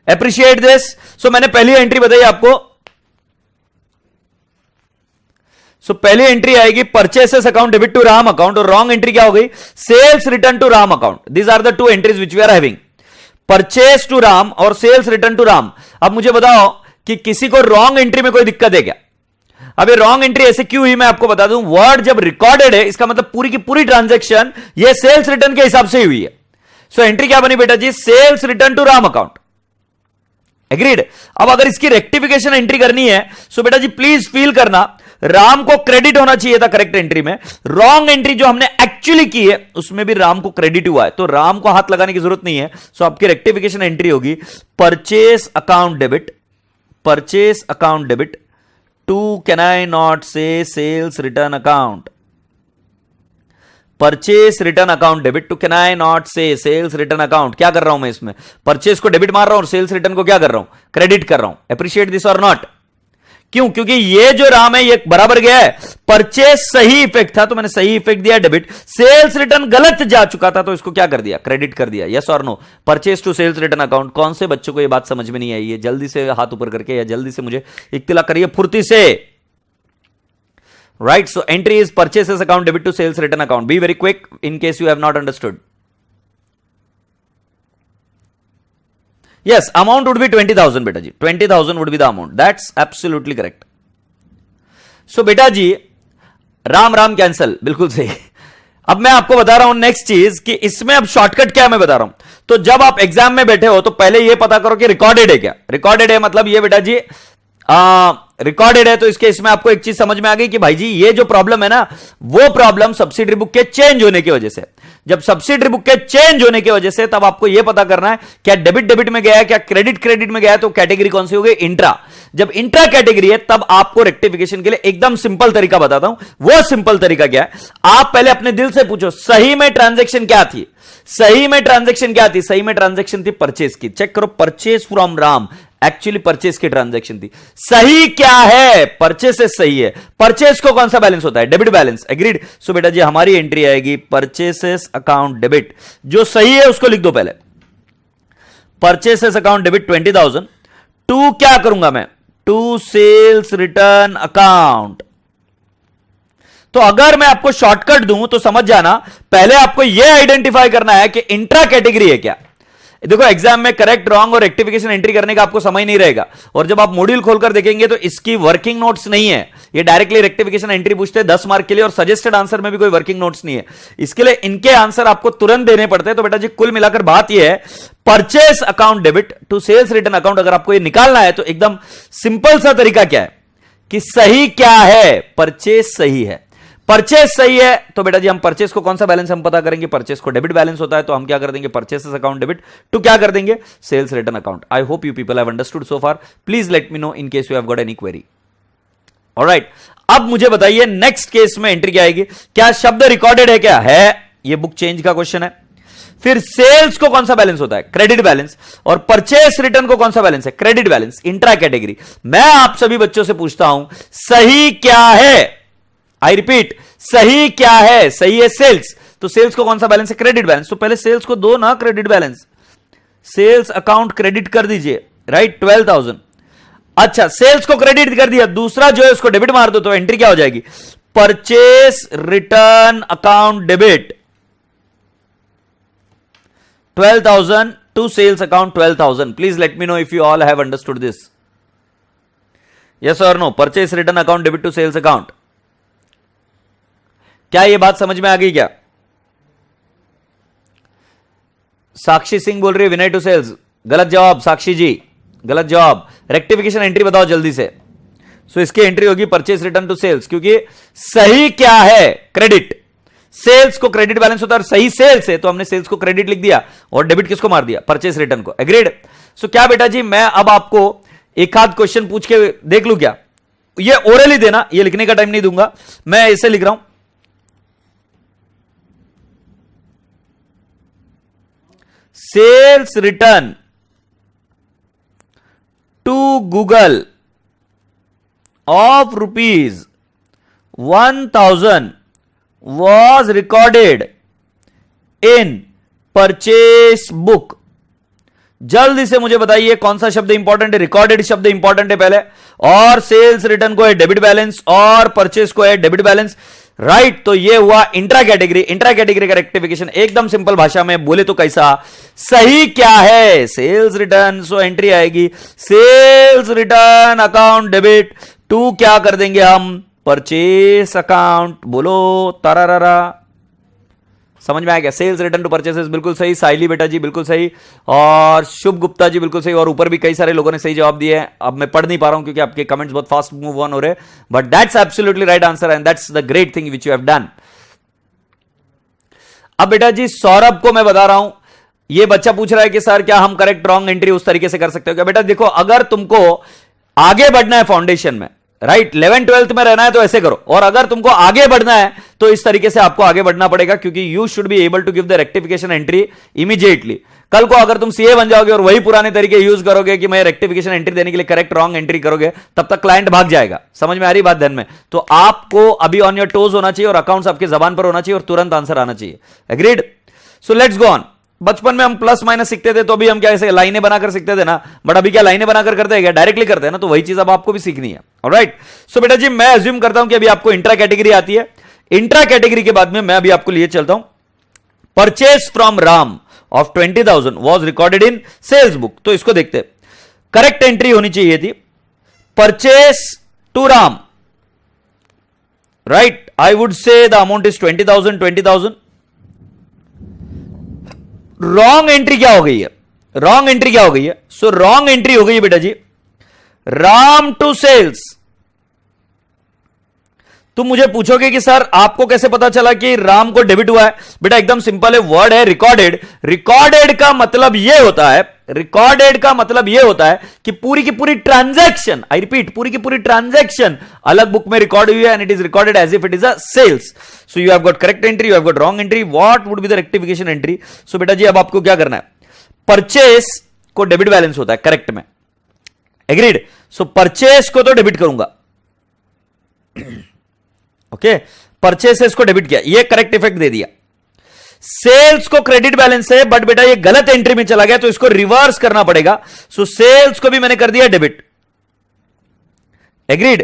Appreciate this. So मैंने पहली एंट्री बताई आपको। सो पहली एंट्री आएगी purchases account debit to Ram account, और रॉन्ग एंट्री क्या हो गई? Sales return to Ram account. These are the two entries which we are having, purchase to Ram और सेल्स रिटर्न टू राम। अब मुझे बताओ कि किसी को रॉन्ग एंट्री में कोई दिक्कत है क्या? अब ये रॉन्ग एंट्री ऐसे क्यों हुई मैं आपको बता दूं। वर्ड जब रिकॉर्डेड है इसका मतलब पूरी की पूरी ट्रांजैक्शन ये सेल्स रिटर्न के हिसाब से ही हुई है। सो एंट्री क्या बनी बेटा जी? Sales return to Ram account. Agreed. अब अगर इसकी रेक्टिफिकेशन एंट्री करनी है सो बेटा जी प्लीज फील करना, राम को क्रेडिट होना चाहिए था करेक्ट एंट्री में। रॉन्ग एंट्री जो हमने एक्चुअली की है उसमें भी राम को क्रेडिट हुआ है, तो राम को हाथ लगाने की जरूरत नहीं है। सो आपकी रेक्टिफिकेशन एंट्री होगी purchase account debit, purchase account debit to can I not say sales return account, purchase return account debit to can I not say sales return account. क्या कर रहा हूं मैं इसमें? परचेस को डेबिट मार रहा हूं और सेल्स रिटर्न को क्या कर रहा हूं? क्रेडिट कर रहा हूं। अप्रिशिएट दिस और नॉट? क्यों? क्योंकि ये जो राम है ये बराबर गया है, परचेस सही इफेक्ट था तो मैंने सही इफेक्ट दिया डेबिट, सेल्स रिटर्न गलत जा चुका था तो इसको क्या कर दिया? क्रेडिट कर दिया। यस और no? Purchase to sales return account. कौन से बच्चों को ये बात समझ में नहीं आई है? जल्दी से हाथ ऊपर करके या जल्दी से मुझे इत्तिला करिए फुर्ती से। Right, so entry is purchases account debit to sales return account. Be very quick in case you have not understood. Yes, amount would be 20,000 बेटा जी, 20,000 would be the amount. That's absolutely correct. So बेटा जी Ram Ram cancel, बिल्कुल सही। अब मैं आपको बता रहा हूं नेक्स्ट चीज कि इसमें अब शॉर्टकट क्या मैं बता रहा हूं। तो जब आप एग्जाम में बैठे हो तो पहले ये पता करो कि रिकॉर्डेड है क्या। रिकॉर्डेड है मतलब ये बेटा जी रिकॉर्डेड है, तो इसके इसमें आपको एक चीज समझ में आ गई कि भाई जी ये जो प्रॉब्लम है ना वो प्रॉब्लम सब्सिडरी बुक के चेंज होने की वजह से। जब सब्सिडरी बुक के चेंज होने की वजह से तब आपको यह पता करना है क्या डेबिट डेबिट में गया है, क्या क्रेडिट क्रेडिट में गया है, तो कैटेगरी कौन सी हो गई? इंट्रा। जब इंट्रा कैटेगरी है तब आपको रेक्टिफिकेशन के लिए एकदम सिंपल तरीका बताता हूं। वो सिंपल तरीका क्या है? आप पहले अपने दिल से पूछो सही में ट्रांजैक्शन क्या थी? सही में ट्रांजैक्शन क्या थी? सही में ट्रांजैक्शन थी परचेस की। चेक करो, purchase from Ram, actually purchase की ट्रांजैक्शन थी। सही क्या है? परचेसेस सही है। परचेस को कौन सा बैलेंस होता है? Debit balance. एग्रीड। सो बेटा जी हमारी एंट्री आएगी परचेसेस अकाउंट डेबिट, जो सही है उसको लिख दो पहले। परचेसेस अकाउंट डेबिट 20,000 टू क्या करूंगा मैं? To sales return account. तो अगर मैं आपको शॉर्टकट दूं तो समझ जाना, पहले आपको यह आइडेंटिफाई करना है कि इंट्रा कैटेगरी है क्या। देखो एग्जाम में करेक्ट रॉन्ग और रेक्टिफिकेशन एंट्री करने का आपको समय नहीं रहेगा, और जब आप मॉड्यूल खोलकर देखेंगे तो इसकी वर्किंग नोट्स नहीं है। ये डायरेक्टली रेक्टिफिकेशन एंट्री पूछते हैं 10 मार्क के लिए, और सजेस्टेड आंसर में भी कोई वर्किंग नोट्स नहीं है। इसके लिए इनके आंसर आपको तुरंत देने पड़ते हैं। तो बेटा जी कुल मिलाकर बात यह है, purchase account debit to sales return account अगर आपको ये निकालना है तो एकदम सिंपल सा तरीका क्या है कि सही क्या है? परचेस सही है। परचेस सही है तो बेटा जी हम परचेस को कौन सा बैलेंस हम पता करेंगे? परचेस को डेबिट बैलेंस होता है, तो हम क्या कर देंगे? परचेसेस अकाउंट डेबिट टू क्या कर देंगे? Sales return account. I hope you people have understood so far. Please let me know in case you have got any query. Alright, अब मुझे बताइए नेक्स्ट केस में एंट्री क्या आएगी? क्या शब्द रिकॉर्डेड है? क्या है? ये बुक चेंज का क्वेश्चन है। फिर सेल्स को कौन सा बैलेंस होता है? Credit balance. और परचेस रिटर्न को कौन सा बैलेंस है? Credit balance. Intra category. मैं आप सभी बच्चों से पूछता हूं सही क्या है? आई रिपीट, सही क्या है? सही है सेल्स, तो सेल्स को कौन सा बैलेंस है? Credit balance. तो पहले सेल्स को दो ना credit balance, sales account credit कर दीजिए। राइट, 12,000। अच्छा, सेल्स को क्रेडिट कर दिया, दूसरा जो है उसको डेबिट मार दो, तो एंट्री क्या हो जाएगी? Purchase return account debit 12,000 to sales account 12,000। Please let me know if you all have understood this. Yes और no? Purchase return account debit to sales account. क्या ये बात समझ में आ गई क्या? साक्षी सिंह बोल रही है विनय टू सेल्स, गलत जवाब साक्षी जी, गलत जवाब। रेक्टिफिकेशन एंट्री बताओ जल्दी से। सो इसकी एंट्री होगी परचेस रिटर्न टू सेल्स, क्योंकि सही क्या है? क्रेडिट। सेल्स को क्रेडिट बैलेंस होता है, सही सेल्स है तो हमने सेल्स को क्रेडिट लिख दिया और डेबिट किसको मार दिया? परचेस रिटर्न को। एग्रीड? सो क्या बेटा जी, मैं अब आपको एक आध क्वेश्चन पूछ के देख लूं क्या? ये ओरली देना, ये लिखने का टाइम नहीं दूंगा, मैं इसे लिख रहा हूं। Sales return to Google of rupees 1000 was recorded in purchase book। जल्दी से मुझे बताइए कौन सा शब्द इंपॉर्टेंट है? रिकॉर्डेड शब्द इंपॉर्टेंट है पहले, और सेल्स रिटर्न को है डेबिट बैलेंस और परचेस को है डेबिट बैलेंस। राइट, तो ये हुआ इंट्रा कैटेगरी। इंट्रा कैटेगरी का रेक्टिफिकेशन एकदम सिंपल भाषा में बोले तो कैसा? सही क्या है? Sales return. सो एंट्री आएगी sales return account debit to क्या कर देंगे हम? Purchase account. बोलो तारारारा, समझ में आ गया? सेल्स रिटर्न टू परचेसेस बिल्कुल सही। साइली बेटा जी बिल्कुल सही, और शुभ गुप्ता जी बिल्कुल सही, और ऊपर भी कई सारे लोगों ने सही जवाब दिए हैं। अब मैं पढ़ नहीं पा रहा हूं क्योंकि आपके कमेंट्स बहुत फास्ट मूव ऑन हो रहे हैं, but that's absolutely right answer and that's the great thing which you have done. अब बेटा जी सौरभ को मैं बता रहा हूं, ये बच्चा पूछ रहा है कि सर क्या हम करेक्ट रॉन्ग एंट्री उस तरीके से कर सकते हो क्या? बेटा देखो, अगर तुमको आगे बढ़ना है फाउंडेशन में, राइट, 11th-12th में रहना है तो ऐसे करो, और अगर तुमको आगे बढ़ना है तो इस तरीके से आपको आगे बढ़ना पड़ेगा, क्योंकि you should be able to give the rectification entry immediately. कल को अगर तुम सीए बन जाओगे और वही पुराने तरीके यूज करोगे कि मैं रेक्टिफिकेशन एंट्री देने के लिए करेक्ट रॉन्ग एंट्री करोगे, तब तक क्लाइंट भाग जाएगा। समझ में आ रही बात ध्यान में? तो आपको अभी ऑन योर टोज होना चाहिए और अकाउंट्स आपके जबान पर होना चाहिए और तुरंत आंसर आना चाहिए। Agreed? So let's go on. बचपन में हम प्लस माइनस सीखते थे तो अभी हम क्या ऐसे लाइनें बनाकर सीखते थे ना, बट अभी क्या लाइनें बनाकर करते हैं क्या? डायरेक्टली करते हैं ना, तो वही चीज अब आपको भी सीखनी है। ऑलराइट, सो बेटा जी मैं अज्यूम करता हूं कि अभी आपको इंट्रा कैटेगरी आती है। इंट्रा कैटेगरी के बाद में मैं अभी आपको लिए चलता हूं, purchase from Ram of 20,000 was recorded in sales book. तो इसको देखते हैं, करेक्ट एंट्री होनी चाहिए थी purchase to Ram, right. I would say the amount is 20,000। Wrong entry क्या हो गई है? रॉन्ग एंट्री क्या हो गई है? सो रॉन्ग एंट्री हो गई है बेटा जी राम टू सेल्स। तुम मुझे पूछोगे कि सर आपको कैसे पता चला कि राम को डेबिट हुआ है? बेटा एकदम सिंपल है, वर्ड है रिकॉर्डेड। रिकॉर्डेड का मतलब यह होता है, रिकॉर्डेड का मतलब यह होता है कि पूरी की पूरी ट्रांजैक्शन, आई रिपीट, पूरी की पूरी ट्रांजैक्शन अलग बुक में रिकॉर्ड हुई है and it is recorded as if it is a sales. So you have got correct entry, you have got wrong entry. What would be the rectification entry? So बेटा जी अब आपको क्या करना है, परचेस को डेबिट बैलेंस होता है करेक्ट में। एग्रीड? सो परचेस को तो डेबिट करूंगा, ओके, परचेसेस को डेबिट किया, ये करेक्ट इफेक्ट दे दिया। सेल्स को क्रेडिट बैलेंस है, बट बेटा ये गलत एंट्री में चला गया तो इसको रिवर्स करना पड़ेगा। सो सेल्स को भी मैंने कर दिया डेबिट। एग्रीड?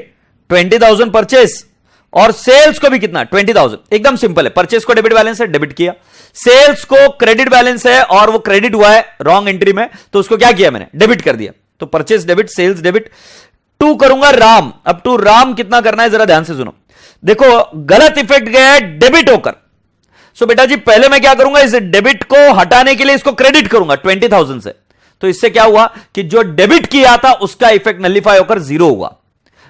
20,000 परचेस और सेल्स को भी कितना? 20,000। एकदम सिंपल है, परचेस को डेबिट बैलेंस है, डेबिट किया। सेल्स को क्रेडिट बैलेंस है और वो क्रेडिट हुआ है रॉन्ग एंट्री में, तो उसको क्या किया मैंने? डेबिट कर दिया। तो purchase debit, sales debit. To करूंगा राम। अब टू राम कितना करना है जरा ध्यान से सुनो। देखो गलत इफेक्ट गया है डेबिट होकर। सो बेटा जी पहले मैं क्या करूंगा, इस डेबिट को हटाने के लिए इसको क्रेडिट करूंगा 20,000 से। तो इससे क्या हुआ कि जो डेबिट किया था उसका इफेक्ट नलिफाई होकर 0 हुआ।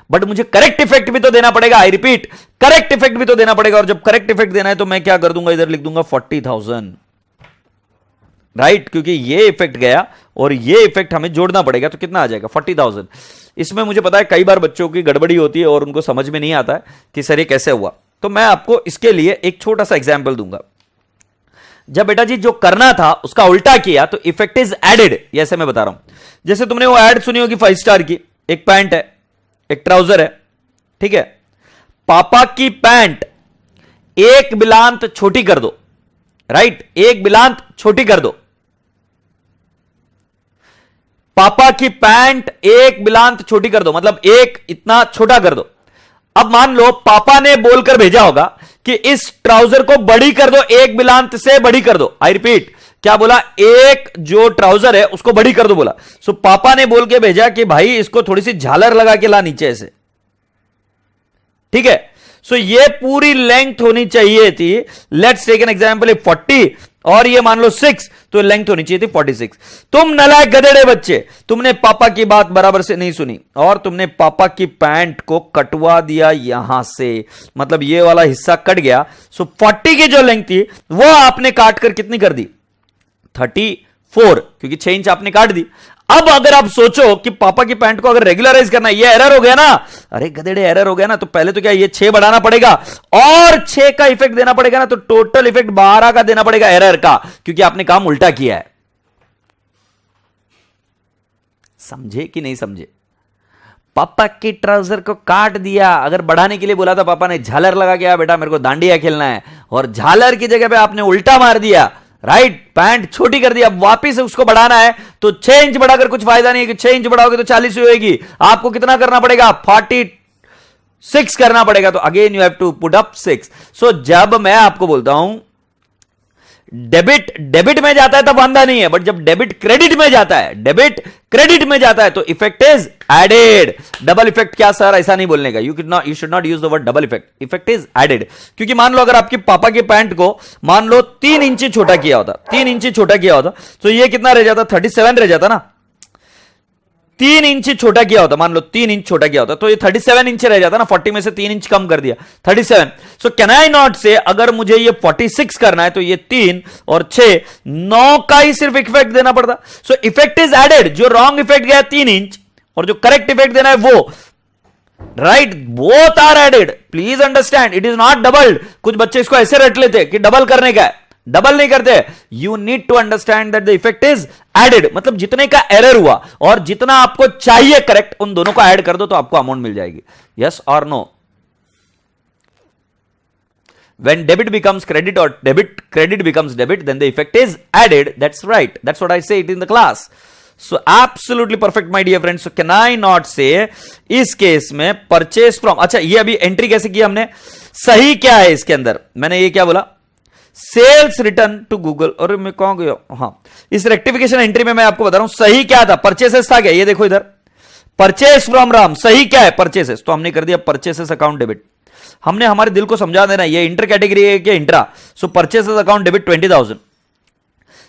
बट मुझे करेक्ट इफेक्ट भी तो देना पड़ेगा, आई रिपीट, करेक्ट इफेक्ट भी तो देना पड़ेगा। और जब करेक्ट इफेक्ट देना है तो मैं क्या कर दूंगा, इधर लिख दूंगा 40,000, राइट, क्योंकि ये इफेक्ट गया और ये इफेक्ट हमें जोड़ना पड़ेगा। तो कितना आ जाएगा? 40,000। इसमें मुझे पता है कई बार बच्चों की गड़बड़ी होती है और उनको समझ में नहीं आता है कि सर ये कैसे हुआ। तो मैं आपको इसके लिए एक छोटा सा एग्जाम्पल दूंगा। जब बेटा जी जो करना था उसका उल्टा किया तो इफेक्ट इज एडेड, ऐसे मैं बता रहा हूं। जैसे तुमने वो एड सुनी होगी 5 स्टार की, एक पैंट है, एक ट्राउजर है, ठीक है। पापा की पैंट एक बिलांत छोटी कर दो, राइट, एक बिलांत छोटी कर दो। पापा की पैंट एक बिलांत छोटी कर दो, मतलब एक इतना छोटा कर दो। अब मान लो पापा ने बोलकर भेजा होगा कि इस ट्राउजर को बड़ी कर दो, एक बिलांत से बड़ी कर दो। आई रिपीट, क्या बोला? एक जो ट्राउजर है उसको बड़ी कर दो बोला। सो पापा ने बोल के भेजा कि भाई इसको थोड़ी सी झालर लगा के ला नीचे ऐसे, ठीक है। सो ये पूरी लेंथ होनी चाहिए थी। लेट्स टेक एन एग्जांपल, 40 और ये मान लो 6, तो लेंथ होनी चाहिए थी 46। तुम नालायक गधेड़े बच्चे, तुमने पापा की बात बराबर से नहीं सुनी और तुमने पापा की पैंट को कटवा दिया यहां से, मतलब ये वाला हिस्सा कट गया। सो 40 की जो लेंथ थी वो आपने काट कर कितनी कर दी, 34, क्योंकि 6 इंच आपने काट दी। अब अगर आप सोचो कि पापा की पैंट को अगर रेगुलराइज करना है, ये एरर हो गया ना, अरे गधेड़े एरर हो गया ना, तो पहले तो क्या ये 6 बढ़ाना पड़ेगा और 6 का इफेक्ट देना पड़ेगा ना, तो टोटल इफेक्ट 12 का देना पड़ेगा एरर का, क्योंकि आपने काम उल्टा किया है। समझे कि नहीं समझे? पापा के ट्राउजर को काट दिया, अगर बढ़ाने के लिए बोला था पापा ने, झालर लगा के, बेटा मेरे को डांडिया खेलना है, और झालर की जगह पे आपने उल्टा मार दिया, राइट, पैंट छोटी कर दी। अब वापिस उसको बढ़ाना है तो 6 इंच बढ़ाकर कुछ फायदा नहीं है कि 6 इंच बढ़ाओगे तो 40 ही होगी, आपको कितना करना पड़ेगा, 46 करना पड़ेगा। तो again you have to put up 6। So जब मैं आपको बोलता हूं डेबिट में जाता है तब वांधा नहीं है, बट जब डेबिट क्रेडिट में जाता है, डेबिट क्रेडिट में जाता है तो effect is added. Double effect क्या सर, ऐसा नहीं बोलने का, you should not use the word double effect, effect is added. क्योंकि मान लो अगर आपके पापा के पैंट को मान लो 3 इंच छोटा किया होता, 3 इंच छोटा किया होता, तो ये कितना रह जाता, 37 रह जाता ना। 3 इंच छोटा किया होता, मान लो 3 इंच छोटा किया होता, तो ये 37 इंच रह जाता ना, 40 में से 3 इंच कम कर दिया, 37। सो कैन आई नॉट से, अगर मुझे ये 46 करना है तो ये 3 और 6, 9 का ही सिर्फ इफेक्ट देना पड़ता। सो इफेक्ट इज एडेड, जो रॉन्ग इफेक्ट गया 3 इंच और जो करेक्ट इफेक्ट देना है वो, right, both are added. Please understand, it is not doubled. कुछ बच्चे इसको ऐसे रट लेते कि डबल करने का है, डबल नहीं करते। You need to understand that the effect is added, मतलब जितने का एरर हुआ और जितना आपको चाहिए करेक्ट, उन दोनों को ऐड कर दो तो आपको अमाउंट मिल जाएगी। यस और no? When debit becomes credit or credit becomes debit, then the effect is added. That's right. That's what I say it in the class. So absolutely perfect, my dear friends. So can I not say इस case में purchase from, अच्छा ये अभी entry कैसे किया हमने, सही क्या है इसके अंदर, मैंने ये क्या बोला, सेल्स रिटर्न टू गूगल, और मैं कहां गया, हाँ इस रेक्टिफिकेशन एंट्री में मैं आपको बता रहा हूं सही क्या था, परचेसेस था क्या, ये देखो इधर परचेस फ्रॉम राम, सही क्या है परचेसेस, तो हमने कर दिया परचेसेस अकाउंट डेबिट। हमने हमारे दिल को समझा देना ये इंटर कैटेगरी है क्या intra, so purchases account debit 20,000,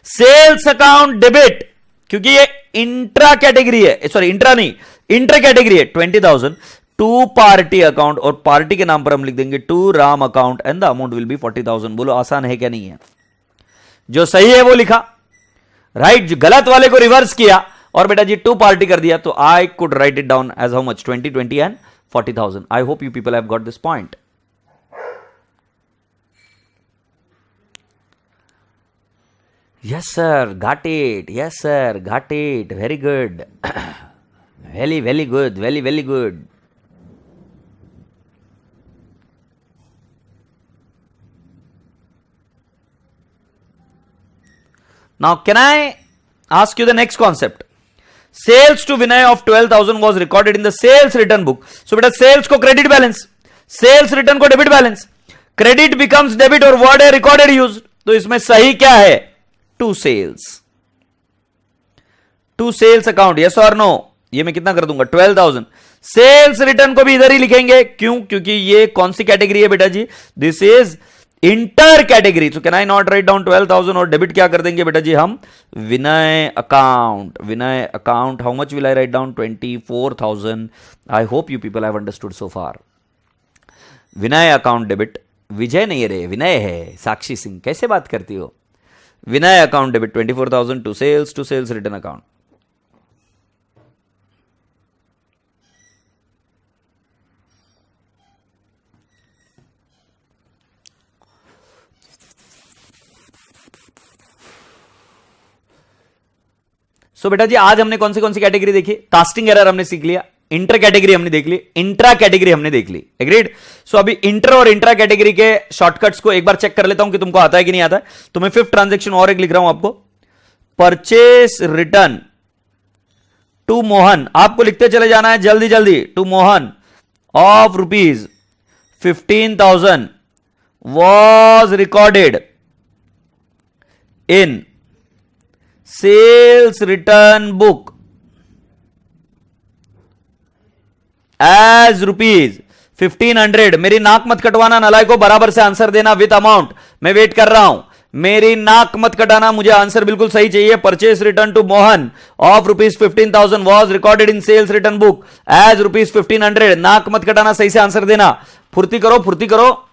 sales account debit क्योंकि ये इंट्रा कैटेगरी है, सॉरी इंट्रा नहीं इंटर कैटेगरी है 20,000 टू पार्टी अकाउंट, और पार्टी के नाम पर हम लिख देंगे to Ram account and the amount will be 40,000। बोलो आसान है क्या नहीं है? जो सही है वो लिखा, राइट, जो गलत वाले को रिवर्स किया और बेटा जी टू पार्टी कर दिया, तो I could write it down as how much, 20 and 40,000। I hope you people have got this point. Yes sir, got it. Yes sir, got it. Very good. Very good. Very good. Now can I ask you the next concept? Sales to Vinay of 12,000 was recorded in the sales return book. So beta sales को credit balance, sales return को debit balance, credit becomes debit और word है recorded used, तो इसमें सही क्या है, to sales account, yes और नो? ये मैं कितना कर दूंगा 12,000। सेल्स रिटर्न को भी इधर ही लिखेंगे, क्यों, क्योंकि ये कौन सी कैटेगरी है बेटा जी, दिस इज इंटर कैटेगरी। तो can I not write down 12,000 और डेबिट क्या कर देंगे बेटा जी हम, Vinay account, Vinay account, how much will I write down 24,000। I hope you people have understood so far. Vinay account debit, Vijay नहीं रे विनय है, साक्षी सिंह कैसे बात करती हो, Vinay account debit 24,000 to sales return account. So बेटा जी आज हमने कौन सी कैटेगरी देखी, कास्टिंग एरर हमने सीख लिया, इंटर कैटेगरी हमने देख ली, इंट्रा कैटेगरी हमने देख ली, एग्रीड। सो अभी इंटर और इंट्रा कैटेगरी के शॉर्टकट्स को एक बार चेक कर लेता हूं कि तुमको आता है कि नहीं आता है। तो मैं 5th ट्रांजैक्शन और एक लिख रहा हूं आपको, परचेस रिटर्न टू मोहन, आपको लिखते चले जाना है जल्दी जल्दी, to Mohan of ₹15,000 was recorded in sales return book as 1500। मेरी नाक मत कटवाना नालायक को, बराबर से आंसर देना विथ अमाउंट। मैं वेट कर रहा हूं, मेरी नाक मत कटाना, मुझे आंसर बिल्कुल सही चाहिए। Purchase return to Mohan of ₹15,000 was recorded in sales return book as ₹1500। नाक मत कटाना, सही से आंसर देना। फुर्ती करो, फुर्ती करो।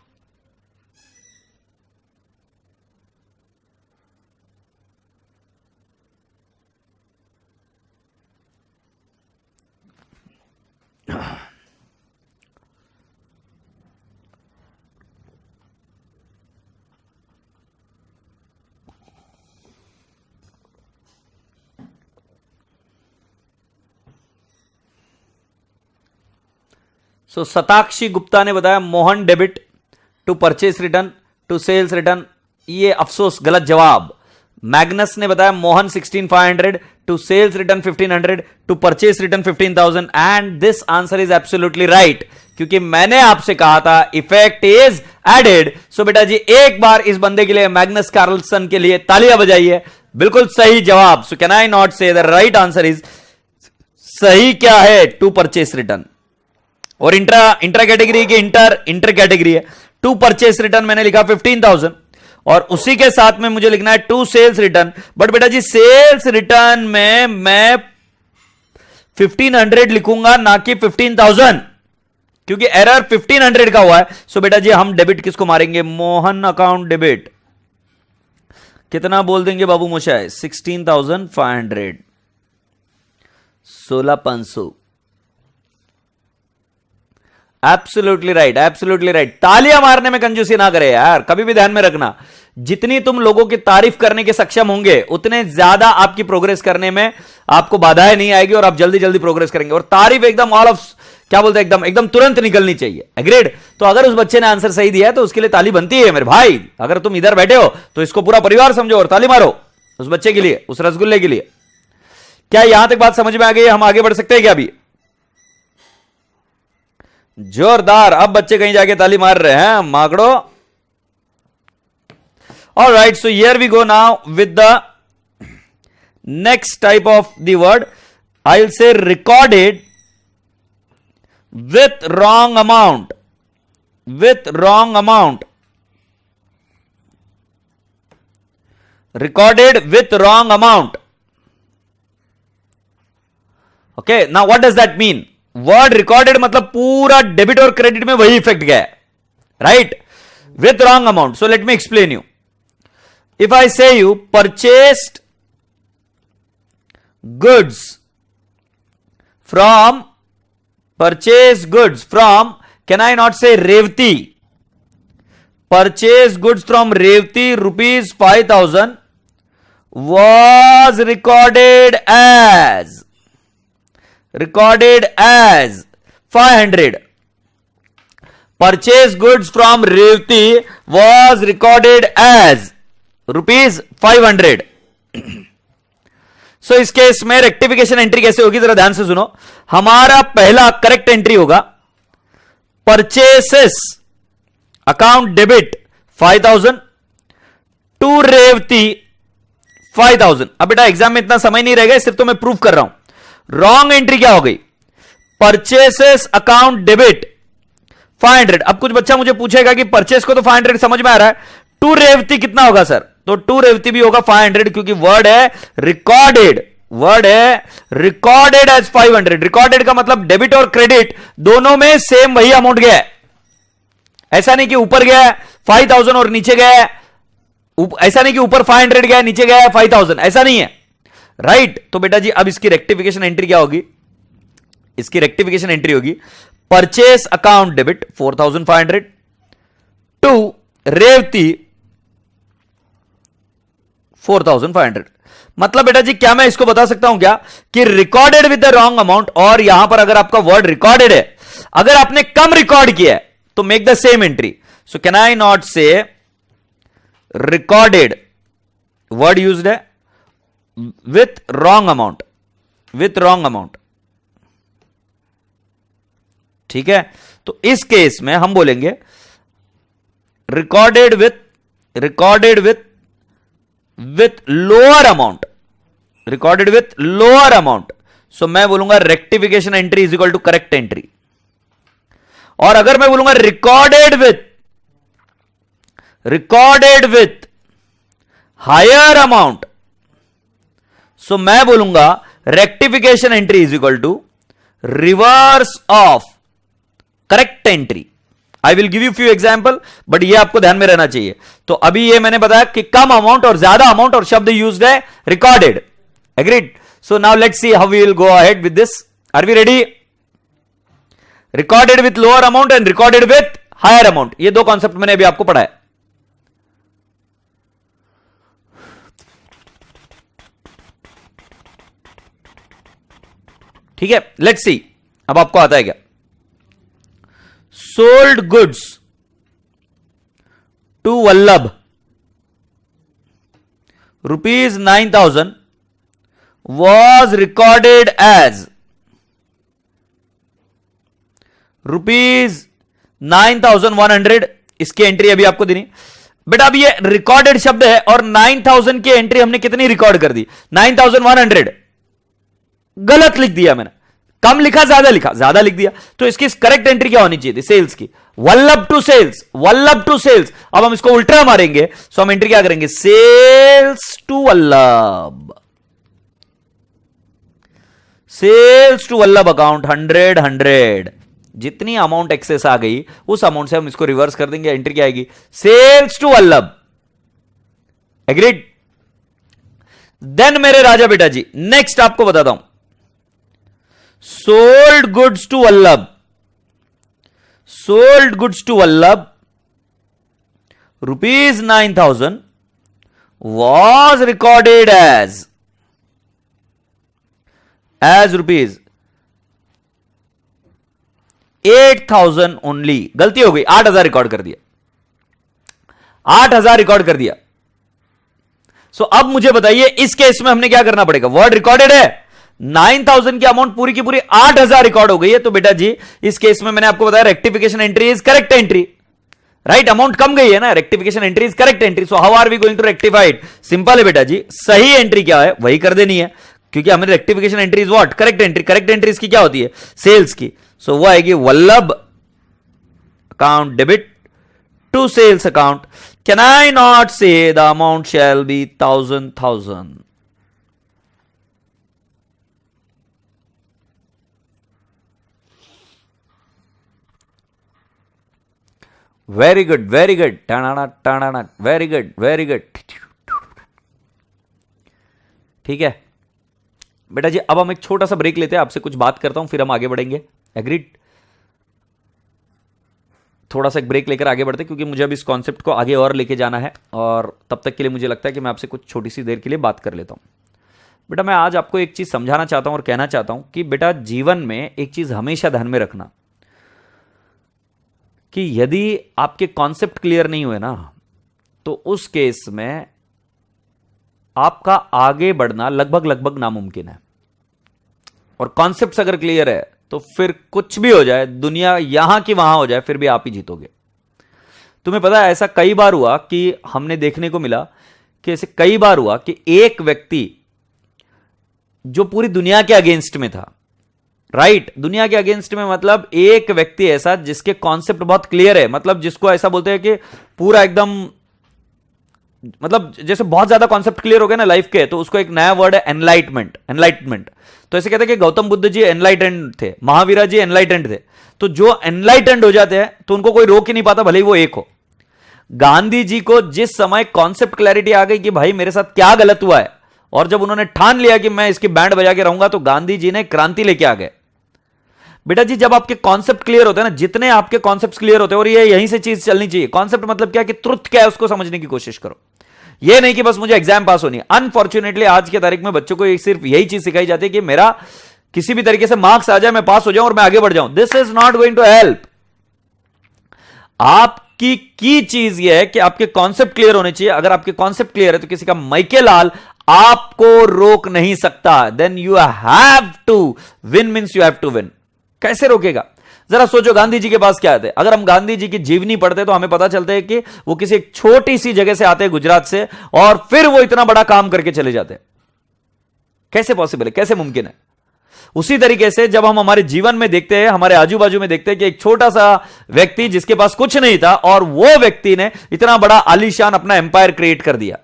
सो सताक्षी गुप्ता ने बताया Mohan debit to purchase return to sales return, ये अफसोस गलत जवाब। मैग्नस ने बताया Mohan 16,500 to sales return 1500 to purchase return 15,000 and this answer is absolutely right, क्योंकि मैंने आपसे कहा था इफेक्ट इज एडेड। सो बेटा जी एक बार इस बंदे के लिए, मैग्नस कार्लसन के लिए तालियां बजाइए, बिल्कुल सही जवाब। सो can I not say the right answer is, सही क्या है, टू परचेस रिटर्न। और इंट्रा कैटेगरी की इंटर कैटेगरी है। टू परचेस रिटर्न मैंने लिखा 15,000 और उसी के साथ में मुझे लिखना है टू सेल्स रिटर्न। बट बेटा जी सेल्स रिटर्न में मैं 1500 लिखूंगा ना कि 15,000, क्योंकि एरर 1500 का हुआ है। सो बेटा जी हम डेबिट किसको मारेंगे, मोहन अकाउंट डेबिट। कितना बोल देंगे बाबू मोशाय, 16,500, 16,500। Absolutely right, absolutely right. तालियां मारने में कंजूसी ना करे यार, कभी भी ध्यान में रखना। जितनी तुम लोगों की तारीफ करने के सक्षम होंगे उतने ज्यादा आपकी प्रोग्रेस करने में आपको बाधाएं नहीं आएगी और आप जल्दी जल्दी प्रोग्रेस करेंगे। और तारीफ एकदम ऑल ऑफ क्या बोलते हैं, एकदम एकदम तुरंत निकलनी चाहिए। एग्रीड। तो अगर उस बच्चे ने आंसर सही दिया है तो उसके लिए ताली बनती है मेरे भाई। अगर तुम इधर बैठे हो तो इसको पूरा परिवार समझो और ताली मारो उस बच्चे के लिए, उस रसगुल्ले के लिए। क्या यहां तक बात समझ में आ गई? हम आगे बढ़ सकते हैं क्या? अभी जोरदार। अब बच्चे कहीं जाके ताली मार रहे हैं माकड़ो। All right, so here we go now with the next type of the word. I will say recorded with wrong amount, with wrong amount, recorded with wrong amount. Okay, now what does that mean? Word recorded मतलब पूरा debit और credit में वही effect गया है, right? With wrong amount. So let me explain you. If I say you purchased goods from, can I not say Revati? Purchase goods from Revati rupees 5,000 was recorded as 500. Purchase goods from Revati was recorded as rupees 500. सो इस case में rectification entry कैसे होगी जरा ध्यान से सुनो। हमारा पहला करेक्ट एंट्री होगा purchases account debit 5,000 to Revati 5,000। अब बेटा एग्जाम में इतना समय नहीं रहेगा, सिर्फ तो मैं प्रूफ कर रहा हूं। रॉन्ग एंट्री क्या हो गई, परचेसेस अकाउंट डेबिट 500। अब कुछ बच्चा मुझे पूछेगा कि परचेस को तो 500 समझ में आ रहा है, टू रेवती कितना होगा सर? तो टू रेवती भी होगा 500, क्योंकि वर्ड है रिकॉर्डेड, वर्ड है रिकॉर्डेड एज 500। रिकॉर्डेड का मतलब डेबिट और क्रेडिट दोनों में सेम वही अमाउंट गया है। ऐसा नहीं कि ऊपर गया 5,000 और नीचे गया, ऐसा नहीं कि ऊपर 500 गया नीचे गया 5,000, ऐसा नहीं है, राइट? तो बेटा जी अब इसकी रेक्टिफिकेशन एंट्री क्या होगी? इसकी रेक्टिफिकेशन एंट्री होगी purchase account debit 4,500 to Revati 4,500। मतलब बेटा जी क्या मैं इसको बता सकता हूं क्या कि recorded with the wrong amount, और यहां पर अगर आपका वर्ड रिकॉर्डेड है, अगर आपने कम रिकॉर्ड किया है तो make the same entry. So can I not say recorded, word used है with wrong amount, with wrong amount, ठीक है? तो इस केस में हम बोलेंगे recorded with lower amount, recorded with lower amount. So मैं बोलूंगा rectification entry is equal to correct entry. और अगर मैं बोलूंगा recorded with higher amount, so मैं बोलूंगा rectification entry is equal to reverse of correct entry. I will give you few example, but ये आपको ध्यान में रहना चाहिए। तो अभी ये मैंने बताया कि कम अमाउंट और ज्यादा अमाउंट और शब्द यूज्ड है recorded. Agreed? So now let's see how we will go ahead with this. Are we ready? Recorded with lower amount and recorded with higher amount, ये दो कॉन्सेप्ट मैंने अभी आपको पढ़ाया। ठीक है, लेट्स सी अब आपको आता है क्या। Sold goods to Vallabh ₹9,000 was recorded as ₹9,100। इसकी एंट्री अभी आपको देनी बेटा। अब ये रिकॉर्डेड शब्द है और 9,000 की एंट्री हमने कितनी रिकॉर्ड कर दी? 9,100। गलत लिख दिया मैंने, कम लिखा ज्यादा लिखा, ज्यादा लिख दिया। तो इसकी करेक्ट एंट्री क्या होनी चाहिए थी? सेल्स की। Vallabh to sales, Vallabh to sales. अब हम इसको उल्टा मारेंगे, सो हम एंट्री क्या करेंगे? Sales to Vallabh, sales to Vallabh account 100। जितनी अमाउंट एक्सेस आ गई उस अमाउंट से हम इसको रिवर्स कर देंगे, एंट्री क्या आएगी? Sales to Vallabh. Agreed? Then मेरे राजा बेटा जी, नेक्स्ट आपको बताता हूं। Sold goods to Vallabh, sold goods to Vallabh ₹9,000 was recorded as ₹8,000 only. गलती हो गई, 8,000 रिकॉर्ड कर दिया, 8,000 रिकॉर्ड कर दिया। सो अब मुझे बताइए इस केस में हमने क्या करना पड़ेगा? वर्ड रिकॉर्डेड है, 9,000 की अमाउंट पूरी की पूरी 8,000 रिकॉर्ड हो गई है। तो बेटा जी इस केस में मैंने आपको बताया rectification entry is correct entry. Right, amount कम गई है ना, rectification entry is correct entry. So how are we going to rectify it? Simple है बेटा जी, सही एंट्री क्या है वही कर देनी है, क्योंकि हमें rectification entry is what? Correct entry. Correct entry इसकी क्या होती है? सेल्स की। सो वो आएगी Vallabh account debit to sales account. Can I not say the amount shall be 1,000? Very good, very good, टाणा टाणा, वेरी गुड, वेरी गुड। ठीक है बेटा जी, अब हम एक छोटा सा ब्रेक लेते हैं, आपसे कुछ बात करता हूं, फिर हम आगे बढ़ेंगे। एग्रीड? थोड़ा सा एक ब्रेक लेकर आगे बढ़ते हैं, क्योंकि मुझे अब इस कॉन्सेप्ट को आगे और लेके जाना है, और तब तक के लिए मुझे लगता है कि मैं आपसे कुछ छोटी सी देर के लिए बात कर लेता हूं। बेटा मैं आज आपको एक चीज समझाना चाहता हूं और कहना चाहता हूं कि बेटा जीवन में एक चीज हमेशा ध्यान में रखना कि यदि आपके कॉन्सेप्ट क्लियर नहीं हुए ना, तो उस केस में आपका आगे बढ़ना लगभग लगभग नामुमकिन है। और कॉन्सेप्ट्स अगर क्लियर है तो फिर कुछ भी हो जाए, दुनिया यहां की वहां हो जाए, फिर भी आप ही जीतोगे। तुम्हें पता है ऐसा कई बार हुआ कि हमने देखने को मिला कि ऐसे कई बार हुआ कि एक व्यक्ति जो पूरी दुनिया के अगेंस्ट में था, राइट, दुनिया के अगेंस्ट में मतलब एक व्यक्ति ऐसा जिसके कॉन्सेप्ट बहुत क्लियर है, मतलब जिसको ऐसा बोलते हैं कि पूरा एकदम, मतलब जैसे बहुत ज्यादा कॉन्सेप्ट क्लियर हो गया ना लाइफ के, तो उसको एक नया वर्ड है एनलाइटमेंट। एनलाइटमेंट तो ऐसे कहते हैं कि गौतम बुद्ध जी एनलाइटेंड थे, महावीरा जी एनलाइटेंड थे। तो जो एनलाइटेंड हो जाते हैं तो उनको कोई रोक ही नहीं पाता, भले ही वो एक हो। गांधी जी को जिस समय कॉन्सेप्ट क्लैरिटी आ गई कि भाई मेरे साथ क्या गलत हुआ है, और जब उन्होंने ठान लिया कि मैं इसकी बैंड बजा के रहूंगा, तो गांधी जी ने क्रांति लेके आ गए। बेटा जी जब आपके कॉन्सेप्ट क्लियर होते हैं ना, जितने आपके कॉन्सेप्ट क्लियर होते हैं, और ये यहीं से चीज चलनी चाहिए। कॉन्सेप्ट मतलब क्या कि ट्रुथ क्या है उसको समझने की कोशिश करो, ये नहीं कि बस मुझे एग्जाम पास होनी है। अनफॉर्चुनेटली आज के तारीख में बच्चों को सिर्फ यही चीज सिखाई जाती है कि मेरा किसी भी तरीके से मार्क्स आ जाए, मैं पास हो जाऊं और मैं आगे बढ़ जाऊं। This is not going to help. आपकी की चीज यह है कि आपके कॉन्सेप्ट क्लियर होने चाहिए। अगर आपके कॉन्सेप्ट क्लियर है तो किसी का माइके लाल आपको रोक नहीं सकता। Then you have to win, means you have to win. कैसे रोकेगा? जरा सोचो, गांधी जी के पास क्या आते? अगर हम गांधी जी की जीवनी पढ़ते तो हमें पता चलता है कि वो किसी एक छोटी सी जगह से आते हैं, गुजरात से, और फिर वो इतना बड़ा काम करके चले जाते हैं। कैसे पॉसिबल है, कैसे मुमकिन है? उसी तरीके से जब हम हमारे जीवन में देखते हैं, हमारे आजू बाजू में देखते हैं कि एक छोटा सा व्यक्ति जिसके पास कुछ नहीं था और वो व्यक्ति ने इतना बड़ा आलीशान अपना एम्पायर क्रिएट कर दिया।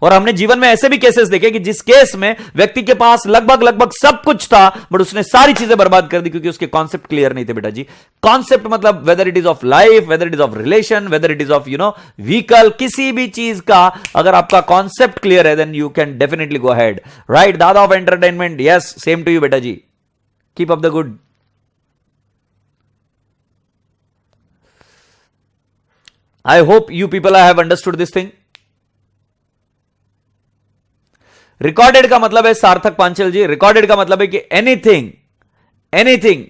और हमने जीवन में ऐसे भी केसेस देखे कि जिस केस में व्यक्ति के पास लगभग सब कुछ था, बट उसने सारी चीजें बर्बाद कर दी क्योंकि उसके कॉन्सेप्ट क्लियर नहीं थे। बेटा जी, कॉन्सेप्ट मतलब whether it is of life, whether it is of relation, whether it is of vehicle, किसी भी चीज का अगर आपका कॉन्सेप्ट क्लियर है then you can definitely go ahead. Right, दादा of entertainment, yes, same to you बेटा जी, keep up the good. I hope you people have understood this thing. Recorded का मतलब है सार्थक पांचल जी, रिकॉर्डेड का मतलब है कि anything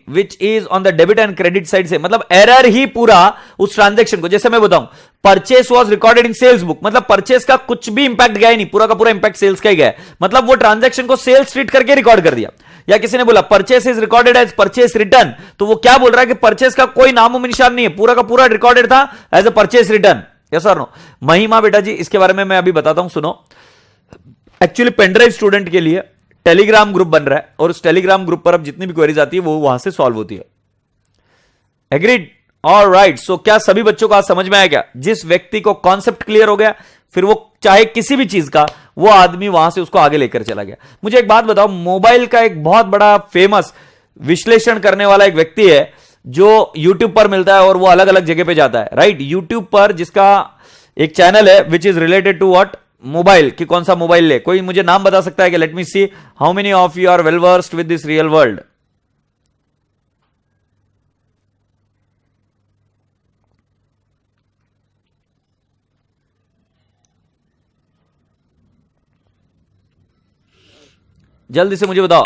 which is on the debit and credit side से, मतलब एरर ही पूरा उस ट्रांजैक्शन को, जैसे मैं बताऊं purchase was recorded in sales book, मतलब परचेस का कुछ भी इंपैक्ट गया ही नहीं, पूरा का पूरा इंपैक्ट सेल्स का ही गया, मतलब वो ट्रांजैक्शन को सेल्स ट्रीट करके रिकॉर्ड कर दिया। या किसी ने बोला purchase is recorded as purchase return, तो वो क्या बोल रहा है कि परचेस का कोई नामो निशान नहीं है, पूरा का पूरा रिकॉर्डेड था as a purchase return. Yes और नो? महिमा बेटा जी, इसके बारे में मैं अभी बताता हूं, सुनो। एक्चुअली पेनड्राइव स्टूडेंट के लिए टेलीग्राम ग्रुप बन रहा है और उस टेलीग्राम ग्रुप पर अब जितनी भी क्वेरीज आती है वो वहां से सॉल्व होती है। एग्रीड? ऑलराइट, सो क्या सभी बच्चों को आज समझ में आया क्या? जिस व्यक्ति को कॉन्सेप्ट क्लियर हो गया, फिर वो चाहे किसी भी चीज का, वो आदमी वहां से उसको आगे लेकर चला गया। मुझे एक बात बताओ, मोबाइल का एक बहुत बड़ा फेमस विश्लेषण करने वाला एक व्यक्ति है जो यूट्यूब पर मिलता है और वो अलग अलग जगह पे जाता है। राइट, यूट्यूब पर जिसका एक चैनल है which is related to what, mobile, कि कौन सा मोबाइल ले, कोई मुझे नाम बता सकता है कि let me see how many of you are well versed with this real world. जल्दी से मुझे बताओ।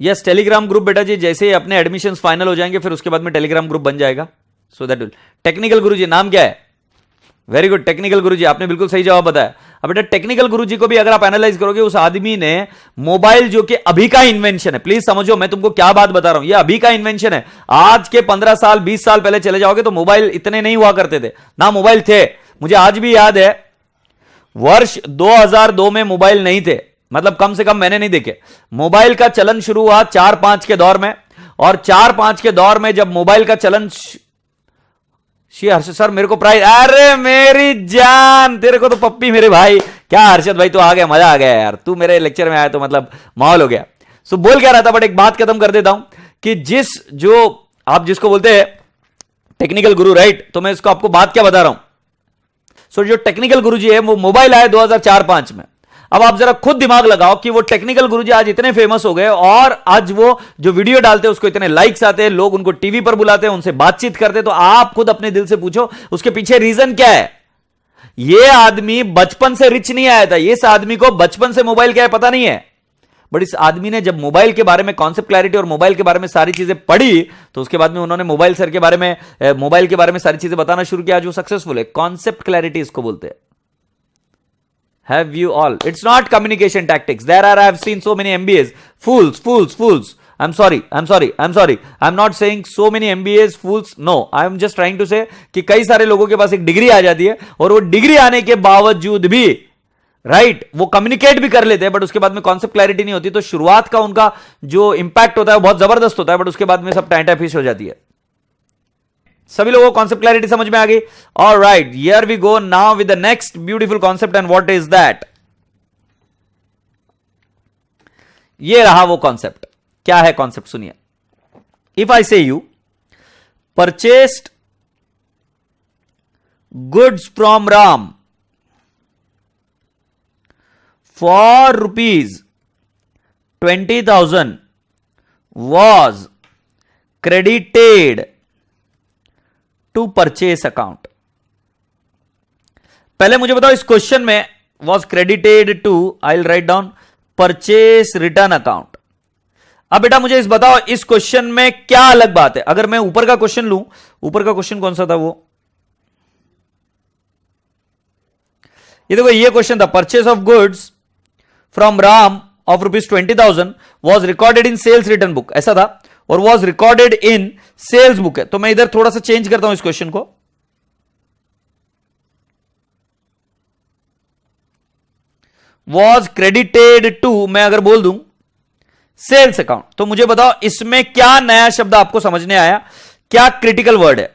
यस, टेलीग्राम ग्रुप बेटा जी, जैसे ही अपने एडमिशंस फाइनल हो जाएंगे फिर उसके बाद में टेलीग्राम ग्रुप बन जाएगा। So that will. टेक्निकल गुरुजी, नाम क्या है? वेरी गुड, टेक्निकल गुरुजी, आपने बिल्कुल सही जवाब बताया। अब बेटा टेक्निकल गुरुजी को भी अगर आप एनालाइज करोगे, उस आदमी ने मोबाइल जो कि अभी का इन्वेंशन है, प्लीज समझो मैं तुमको क्या बात बता रहा हूं, ये अभी का इन्वेंशन है। आज के 15 साल 20 साल पहले चले जाओगे तो मोबाइल इतने नहीं हुआ करते थे ना, मोबाइल थे। मुझे आज भी याद है वर्ष 2002 में मोबाइल नहीं थे, मतलब कम से कम मैंने नहीं देखे। मोबाइल का चलन शुरू हुआ 4-5 के दौर में, और 4-5 के दौर में जब मोबाइल का चलन हर्षद सर मेरे को प्राइज, अरे मेरी जान, तेरे को तो पप्पी मेरे भाई। क्या हर्षद भाई, तू आ गया, मजा आ गया यार, तू मेरे लेक्चर में आया तो मतलब माहौल हो गया। सो बोल क्या रहा था, बट एक बात खत्म कर देता हूं कि जो आप जिसको बोलते हैं टेक्निकल गुरु, राइट, तो मैं इसको आपको बात क्या बता रहा हूं। सो जो टेक्निकल गुरुजी है वो मोबाइल आए 2004-5 में। अब आप जरा खुद दिमाग लगाओ कि वो टेक्निकल गुरुजी आज इतने फेमस हो गए और आज वो जो वीडियो डालते हैं उसको इतने लाइक्स आते हैं, लोग उनको टीवी पर बुलाते हैं, उनसे बातचीत करते हैं। तो आप खुद अपने दिल से पूछो उसके पीछे रीजन क्या है। ये आदमी बचपन से रिच नहीं आया था, इस आदमी को बचपन से मोबाइल क्या है पता नहीं है, बट इस आदमी ने जब मोबाइल के बारे में कॉन्सेप्ट क्लैरिटी और मोबाइल के बारे में सारी चीजें पढ़ी तो उसके बाद में उन्होंने मोबाइल के बारे में सारी चीजें बताना शुरू किया। आज वो सक्सेसफुल है। कॉन्सेप्ट क्लैरिटी इसको बोलते हैं। Have you all? It's not communication tactics. I have seen so many MBAs. Fools. I'm sorry. I'm not saying so many MBAs fools. No, I'm just trying to say कि कई सारे लोगों के पास एक degree आ जाती है और वो डिग्री आने के बावजूद भी राइट वो कम्युनिकेट भी कर लेते हैं, बट उसके बाद में कॉन्सेप्ट क्लैरिटी नहीं होती। तो शुरुआत का उनका जो इंपैक्ट होता है वो बहुत जबरदस्त होता है, बट उसके बाद में सब टाइम फिश हो जाती है। सभी लोगों को कॉन्सेप्ट क्लैरिटी समझ में आ गई? Alright, here we go now with the next beautiful concept, and what is that? ये रहा वो कॉन्सेप्ट। क्या है कॉन्सेप्ट? सुनिए। If I say you purchased goods from Ram for ₹20,000 was credited to purchase account. पहले मुझे बताओ इस क्वेश्चन में was credited to, I will write down, purchase return account. अब बेटा मुझे इस बताओ इस क्वेश्चन में क्या अलग बात है। अगर मैं ऊपर का क्वेश्चन लूं, ऊपर का क्वेश्चन कौन सा था वो, ये देखो ये क्वेश्चन था, purchase of goods from Ram of ₹20,000 was recorded in sales return book, ऐसा था, और was recorded in sales book है। तो मैं इधर थोड़ा सा चेंज करता हूं इस क्वेश्चन को। वॉज क्रेडिटेड टू, मैं अगर बोल दूं सेल्स अकाउंट, तो मुझे बताओ इसमें क्या नया शब्द आपको समझने आया, क्या क्रिटिकल वर्ड है?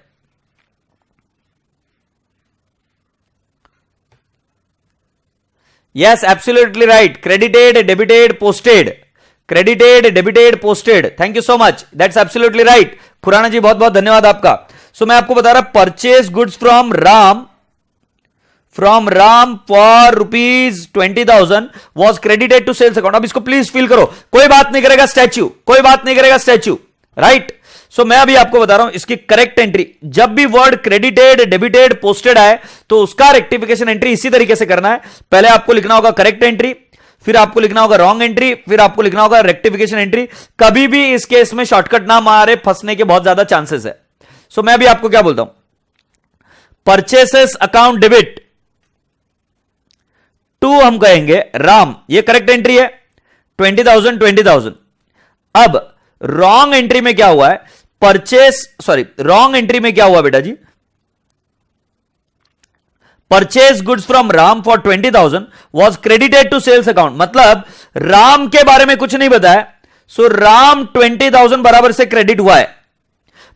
Yes, absolutely right, credited, debited, posted, credited, debited, posted, thank you so much, that's absolutely right. Khurana ji बहुत बहुत धन्यवाद आपका। सो मैं आपको बता रहा, purchase goods from Ram for rupees 20,000 was credited to sales account. अब इसको प्लीज फील करो, कोई बात नहीं करेगा स्टैच्यू, कोई बात नहीं करेगा स्टैच्यू, राइट? सो मैं अभी आपको बता रहा हूं इसकी करेक्ट एंट्री, जब भी वर्ड क्रेडिटेड, डेबिटेड, पोस्टेड आए तो उसका रेक्टिफिकेशन एंट्री इसी तरीके से करना है। पहले आपको लिखना होगा करेक्ट एंट्री, फिर आपको लिखना होगा रॉन्ग एंट्री, फिर आपको लिखना होगा रेक्टिफिकेशन एंट्री। कभी भी इस केस में शॉर्टकट ना मारे, फंसने के बहुत ज्यादा चांसेस है। सो मैं अभी आपको क्या बोलता हूं, परचेसेस अकाउंट डेबिट टू हम कहेंगे राम, ये करेक्ट एंट्री है, 20,000। अब रॉन्ग एंट्री में क्या हुआ है, रॉन्ग एंट्री में क्या हुआ बेटा जी, purchase goods from Ram for 20,000 was credited to sales account, मतलब राम के बारे में कुछ नहीं बताया, सो राम 20,000 बराबर से क्रेडिट हुआ है।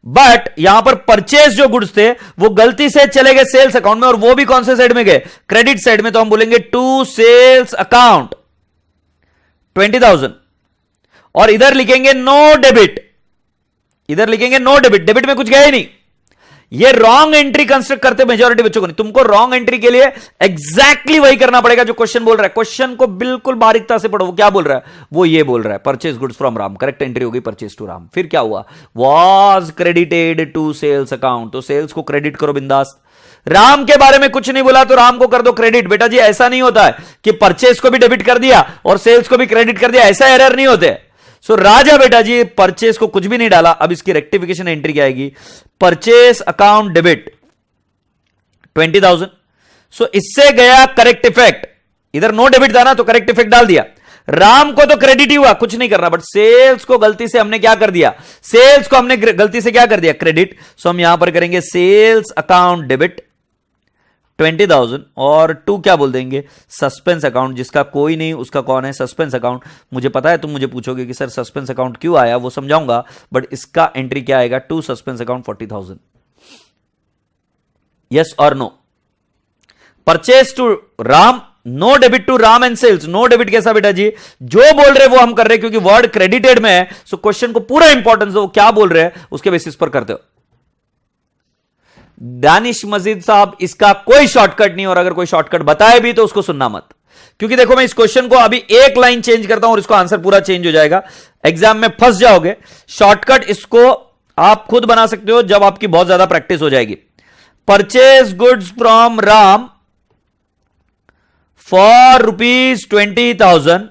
बट यहां पर परचेज जो गुड्स थे वो गलती से चले गए सेल्स अकाउंट में, और वो भी कौन से साइड में गए, क्रेडिट साइड में, तो हम बोलेंगे टू सेल्स अकाउंट 20,000, और इधर लिखेंगे नो डेबिट, इधर लिखेंगे नो डेबिट, डेबिट में कुछ गया ही नहीं। ये रॉन्ग एंट्री कंस्ट्रक्ट करते मेजॉरिटी बच्चों को नहीं, तुमको रॉन्ग एंट्री के लिए एग्जैक्टली वही करना पड़ेगा जो क्वेश्चन बोल रहा है। क्वेश्चन को बिल्कुल बारीकता से पढ़ो, वो क्या बोल रहा है, वो ये बोल रहा है purchase goods from Ram, correct entry होगी परचेज टू राम। फिर क्या हुआ, was credited to sales account, तो सेल्स को क्रेडिट करो बिंदास। राम के बारे में कुछ नहीं बोला तो राम को कर दो क्रेडिट। बेटा जी ऐसा नहीं होता है कि परचेज को भी डेबिट कर दिया और सेल्स को भी क्रेडिट कर दिया, ऐसा एरर नहीं होते। सो राजा बेटा जी परचेज को कुछ भी नहीं डाला। अब इसकी रेक्टिफिकेशन एंट्री क्या आएगी, परचेज अकाउंट डेबिट 20,000। सो इससे गया करेक्ट इफेक्ट, इधर नो डेबिट था ना तो करेक्ट इफेक्ट डाल दिया। राम को तो क्रेडिट ही हुआ, कुछ नहीं करना, बट सेल्स को गलती से हमने क्या कर दिया, सेल्स को हमने गलती से क्या कर दिया, क्रेडिट। सो हम यहां पर करेंगे सेल्स अकाउंट डेबिट 20,000 और टू क्या बोल देंगे, सस्पेंस अकाउंट, जिसका कोई नहीं उसका कौन है, सस्पेंस अकाउंट। मुझे पता है तुम मुझे पूछोगे कि सर सस्पेंस अकाउंट क्यों आया, वो समझाऊंगा, बट इसका एंट्री क्या आएगा, टू सस्पेंस अकाउंट 40,000। यस और no, purchase to Ram, no debit to Ram and sales. No debit कैसा बेटा जी, जो बोल रहे वो हम कर रहे हैं, क्योंकि वर्ड क्रेडिटेड में है। सो क्वेश्चन को पूरा इंपॉर्टेंस दो, क्या बोल रहे हैं उसके बेसिस पर करते हो। दानिश मजीद साहब इसका कोई शॉर्टकट नहीं, और अगर कोई शॉर्टकट बताए भी तो उसको सुनना मत, क्योंकि देखो मैं इस क्वेश्चन को अभी एक लाइन चेंज करता हूं और इसको आंसर पूरा चेंज हो जाएगा, एग्जाम में फंस जाओगे। शॉर्टकट इसको आप खुद बना सकते हो जब आपकी बहुत ज्यादा प्रैक्टिस हो जाएगी। Purchase goods from Ram for rupees 20,000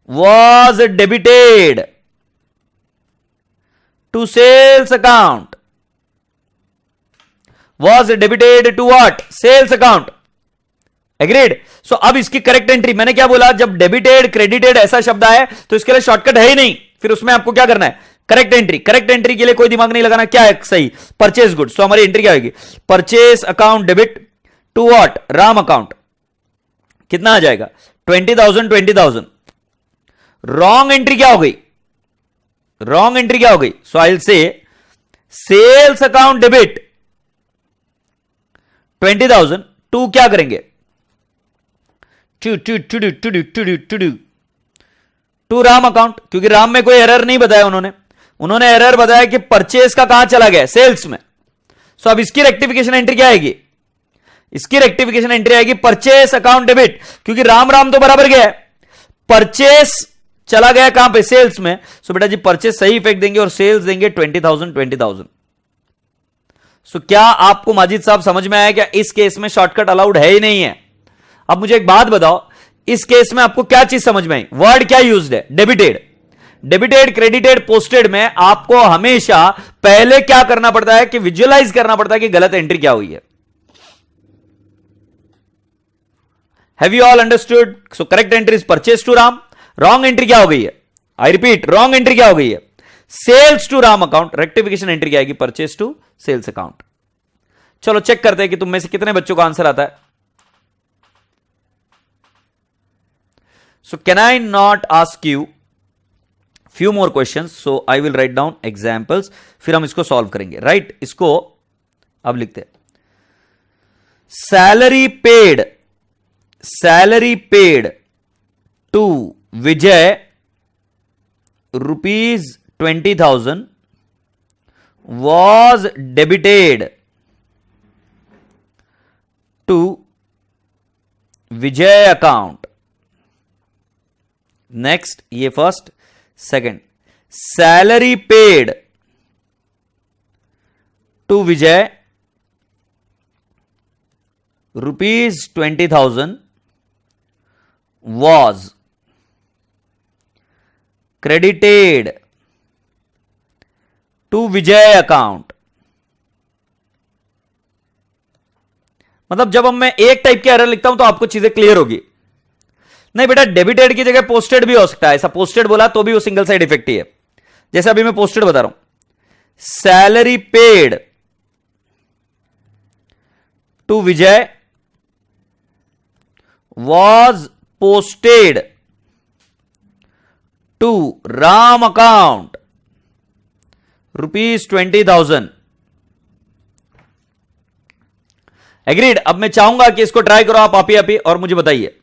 was debited to sales account, was debited to what, sales account, agreed। so अब इसकी करेक्ट एंट्री, मैंने क्या बोला, जब डेबिटेड क्रेडिटेड ऐसा शब्द आए तो इसके लिए शॉर्टकट है ही नहीं, फिर उसमें आपको क्या करना है, करेक्ट एंट्री। करेक्ट एंट्री के लिए कोई दिमाग नहीं लगाना, क्या है सही, परचेज गुड्स। तो हमारी एंट्री क्या होगी, purchase account debit to what, Ram account, कितना आ जाएगा 20,000। रॉन्ग एंट्री क्या हो गई, रॉन्ग एंट्री क्या हो गई, so I will say sales account debit 20,000 to क्या करेंगे, टू राम अकाउंट, क्योंकि राम में कोई एरर नहीं बताया उन्होंने एरर बताया कि परचेज का कहां चला गया, सेल्स में। सो अब इसकी रेक्टिफिकेशन एंट्री क्या आएगी, इसकी रेक्टिफिकेशन एंट्री आएगी परचेज अकाउंट डेबिट, क्योंकि राम राम तो बराबर गया है, परचेज चला गया कहां पे, सेल्स में। सो बेटा जी परचेज सही इफेक्ट देंगे और सेल्स देंगे 20,000। सो क्या आपको माजिद साहब समझ में आया, क्या इस केस में शॉर्टकट अलाउड है ही नहीं है। अब मुझे एक बात बताओ, इस केस में आपको क्या चीज समझ में आई, वर्ड क्या यूज्ड है, डेबिटेड। डेबिटेड, क्रेडिटेड, पोस्टेड में आपको हमेशा पहले क्या करना पड़ता है कि विजुअलाइज करना पड़ता है कि गलत एंट्री क्या हुई है। Have you all understood. So correct entry is purchase to Ram, wrong entry क्या हो गई है, आई रिपीट रॉन्ग एंट्री क्या हो गई है, sales to Ram account. Rectification entry क्या आएगी, परचेज टू सेल्स अकाउंट। चलो चेक करते हैं कि तुम में से कितने बच्चों का आंसर आता है। So can I not ask you few more questions? So I will write down examples, फिर हम इसको सॉल्व करेंगे. राइट इसको अब लिखते हैं. Salary paid to Vijay ₹20,000 was debited to Vijay account. Next, ये first. Second, salary paid to Vijay ₹20,000 was credited to Vijay account. मतलब जब हम मैं एक टाइप के एरर लिखता हूं तो आपको चीजें क्लियर होगी. नहीं बेटा, डेबिटेड की जगह पोस्टेड भी हो सकता है. ऐसा पोस्टेड बोला तो भी वो सिंगल साइड इफेक्ट ही है. जैसे अभी मैं पोस्टेड बता रहा हूं. Salary paid to Vijay was posted to Ram account ₹20,000. Agreed. अब मैं चाहूंगा कि इसको ट्राई करो आप ही और मुझे बताइए.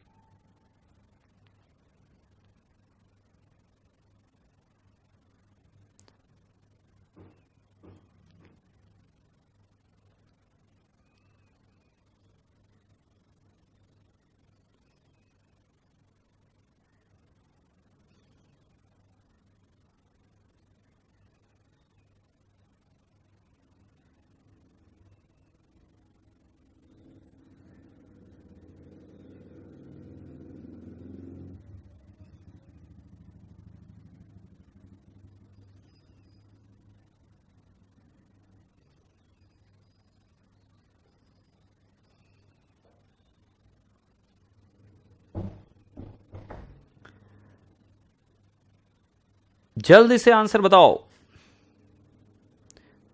जल्दी से आंसर बताओ.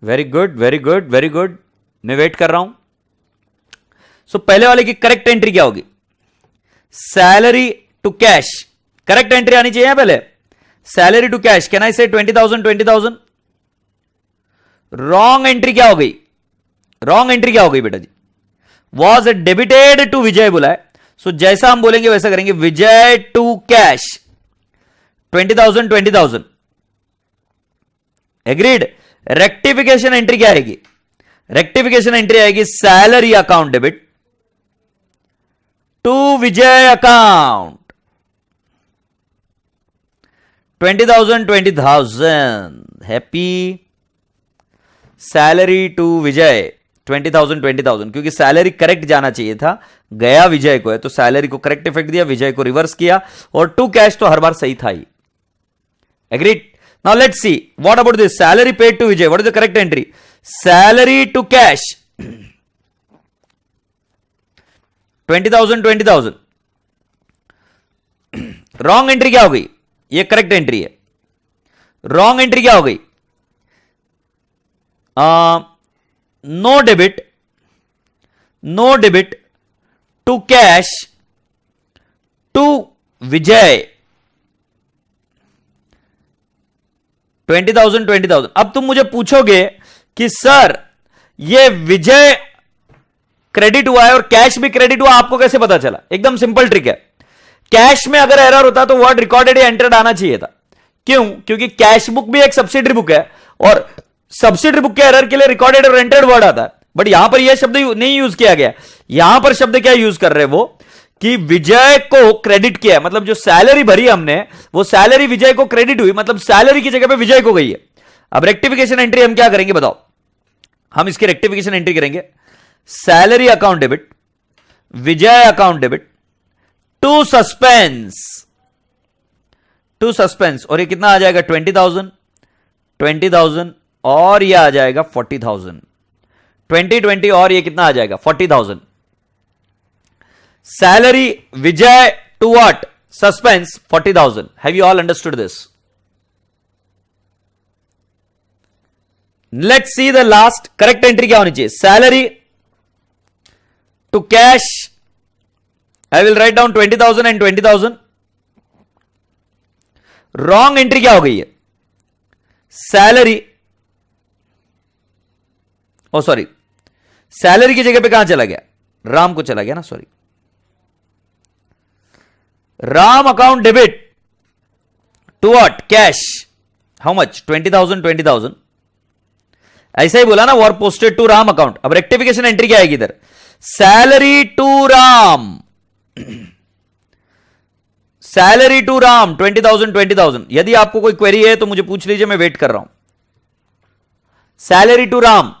Very good very good very good. मैं वेट कर रहा हूं. सो पहले वाले की करेक्ट एंट्री क्या होगी? Salary to cash. Correct entry आनी चाहिए पहले. Salary to cash. Can I say 20,000. Wrong entry क्या हो गई? रॉन्ग एंट्री क्या हो गई बेटा जी? वॉज डेबिटेड टू विजय बोला है. सो जैसा हम बोलेंगे वैसा करेंगे. Vijay to cash 20,000. Agreed. Rectification entry क्या आएगी? रेक्टिफिकेशन एंट्री आएगी salary account debit to Vijay account 20,000. Happy. Salary to Vijay 20,000. क्योंकि सैलरी करेक्ट जाना चाहिए था, गया विजय को है, तो सैलरी को करेक्ट इफेक्ट दिया, विजय को रिवर्स किया, और टू कैश तो हर बार सही था ही. Agreed. Now let's see what about this salary paid to Vijay. What is the correct entry? Salary to cash 20,000. Wrong entry क्या हो गई? ये करेक्ट एंट्री है. रॉन्ग एंट्री क्या हो गई? No debit to cash to Vijay 20,000. अब तुम मुझे पूछोगे कि सर ये विजय क्रेडिट हुआ है और कैश भी क्रेडिट हुआ, आपको कैसे पता चला? एकदम सिंपल ट्रिक है. कैश में अगर एरर होता तो वर्ड रिकॉर्डेड या एंटर्ड आना चाहिए था. क्यों? क्योंकि कैश बुक भी एक सब्सिडरी बुक है और सब्सिडरी बुक के एरर के लिए रिकॉर्डेड और एंटर्ड वर्ड आता है. बट यहां पर यह शब्द नहीं यूज किया गया. यहां पर शब्द क्या यूज कर रहे हैं वो कि विजय को क्रेडिट किया, मतलब जो सैलरी भरी हमने वो सैलरी विजय को क्रेडिट हुई, मतलब सैलरी की जगह पे विजय को गई है. अब रेक्टिफिकेशन एंट्री हम क्या करेंगे बताओ? हम इसकी रेक्टिफिकेशन एंट्री करेंगे salary account debit Vijay account debit to suspense. और ये कितना आ जाएगा? 20,000 और ये आ जाएगा 40,000. 20 और ये कितना आ जाएगा? 40,000. Salary Vijay to what? Suspense 40,000. Have you all understood this? Let's see the last. Correct entry क्या होनी चाहिए? Salary to cash. I will write down 20,000 and 20,000. Wrong entry क्या हो गई है? सैलरी, ओ सॉरी, सैलरी की जगह पे कहां चला गया? राम को चला गया ना, sorry. Ram account debit to what? Cash. How much? 20,000 20,000। ऐसा ही बोला ना, was posted to Ram account. अब रेक्टिफिकेशन एंट्री क्या आएगी इधर? Salary to Ram, salary to Ram 20,000 20,000। यदि आपको कोई क्वेरी है तो मुझे पूछ लीजिए, मैं वेट कर रहा हूं। Salary to Ram,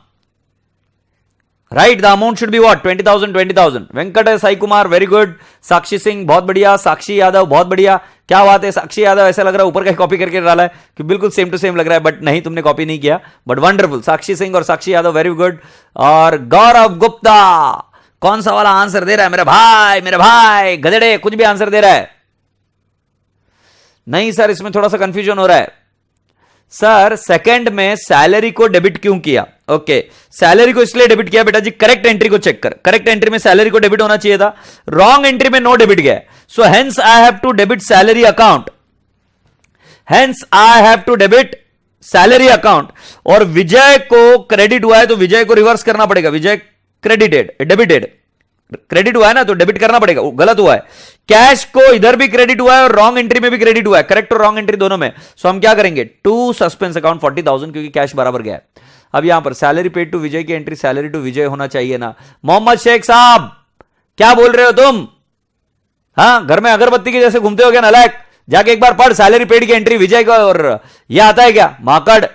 right, the amount should be what? 20,000 20,000। Venkat Sai Kumar, very good. Sakshi Singh, बहुत बढ़िया। साक्षी यादव, बहुत बढ़िया। क्या बात है साक्षी यादव, ऐसा लग रहा है ऊपर का कॉपी करके डाला है कि बिल्कुल सेम टू सेम लग रहा है, बट नहीं, तुमने कॉपी नहीं किया, बट वंडरफुल। साक्षी सिंह और साक्षी यादव, वेरी गुड। और गौरव गुप्ता, कौन सा वाला आंसर दे रहा है? मेरे भाई गधेड़े, कुछ भी आंसर दे रहा है। नहीं सर, इसमें थोड़ा सा कंफ्यूजन हो रहा है सर। सेकंड में सैलरी को डेबिट क्यों किया? ओके, सैलरी को इसलिए डेबिट किया बेटा जी, करेक्ट एंट्री को चेक कर। करेक्ट एंट्री में सैलरी को डेबिट होना चाहिए था, रॉन्ग एंट्री में नो डेबिट गया। So hence I have to debit salary account, hence I have to debit salary account. और विजय को क्रेडिट हुआ है तो विजय को रिवर्स करना पड़ेगा। विजय क्रेडिटेड, डेबिटेड, क्रेडिट हुआ है ना, तो डेबिट करना पड़ेगा, गलत हुआ है। कैश को इधर भी क्रेडिट हुआ है और रॉन्ग एंट्री में भी क्रेडिट हुआ है, करेक्ट और रॉन्ग एंट्री दोनों में। सो हम क्या करेंगे? टू सस्पेंस अकाउंट 40,000, क्योंकि कैश बराबर गया है। अब यहां पर सैलरी पेड टू विजय की एंट्री सैलरी टू विजय होना चाहिए ना। मोहम्मद शेख साहब, क्या बोल रहे हो तुम? हाँ, घर में अगरबत्ती के जैसे घूमते हो क्या नालायक? जाके एक बार पढ़, सैलरी पेड की एंट्री विजय का, और यह आता है क्या? माकड़।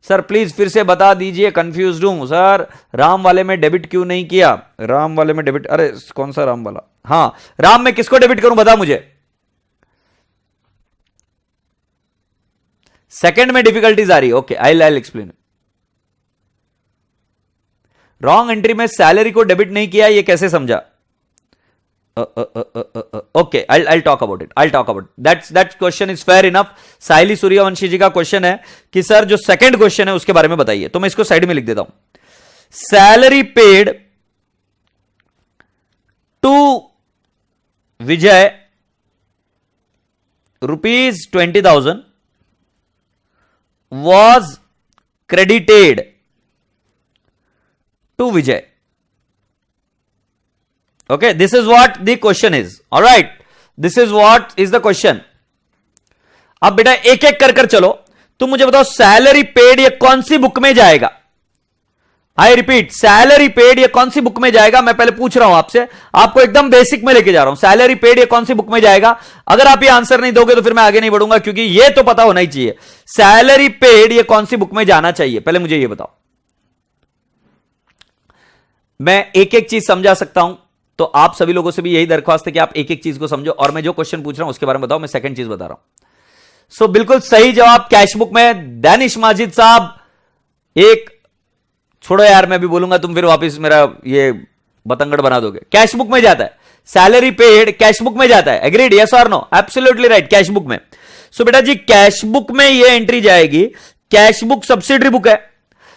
सर प्लीज फिर से बता दीजिए, कंफ्यूज्ड हूं सर। राम वाले में डेबिट क्यों नहीं किया? राम वाले में डेबिट, अरे कौन सा राम वाला? हाँ, राम में किसको डेबिट करूं, बता मुझे। सेकंड में डिफिकल्टीज आ रही है। Okay, I explain. Wrong entry में सैलरी को डेबिट नहीं किया, ये कैसे समझा? Okay, I'll talk about it. I'll talk about it. That question is fair enough. साइली सूर्यवंशी जी का क्वेश्चन है कि सर जो सेकंड क्वेश्चन है उसके बारे में बताइए, तो मैं इसको साइड में लिख देता हूं। Salary paid to Vijay ₹20,000 was credited to Vijay. Okay, this is what the question is. All right, this is what is the question. अब बेटा एक एक कर कर चलो, तुम मुझे बताओ सैलरी पेड ये कौन सी बुक में जाएगा? आई रिपीट, सैलरी पेड ये कौन सी बुक में जाएगा? मैं पहले पूछ रहा हूं आपसे, आपको एकदम बेसिक में लेके जा रहा हूं। सैलरी पेड ये कौन सी बुक में जाएगा? अगर आप ये आंसर नहीं दोगे तो फिर मैं आगे नहीं बढ़ूंगा, क्योंकि ये तो पता होना ही चाहिए। सैलरी पेड ये कौन सी बुक में जाना चाहिए, पहले मुझे ये बताओ। मैं एक एक चीज समझा सकता हूं, तो आप सभी लोगों से भी यही दरख्वास्त है कि आप एक एक चीज को समझो, और मैं जो क्वेश्चन पूछ रहा हूं उसके बारे में बताओ। मैं सेकंड चीज बता रहा हूं। सो बिल्कुल सही जवाब कैश बुक में। दानिश माजिद साहब, एक छोड़ो यार, मैं भी बोलूंगा, तुम फिर वापस मेरा ये बतंगड़ बना दोगे। कैश बुक में जाता है, सैलरी पेड कैश बुक में जाता है। एग्रीड? यस और no? Absolutely right, cash book में। सो बेटा जी कैश बुक में ये एंट्री जाएगी। कैश बुक सब्सिडरी बुक है।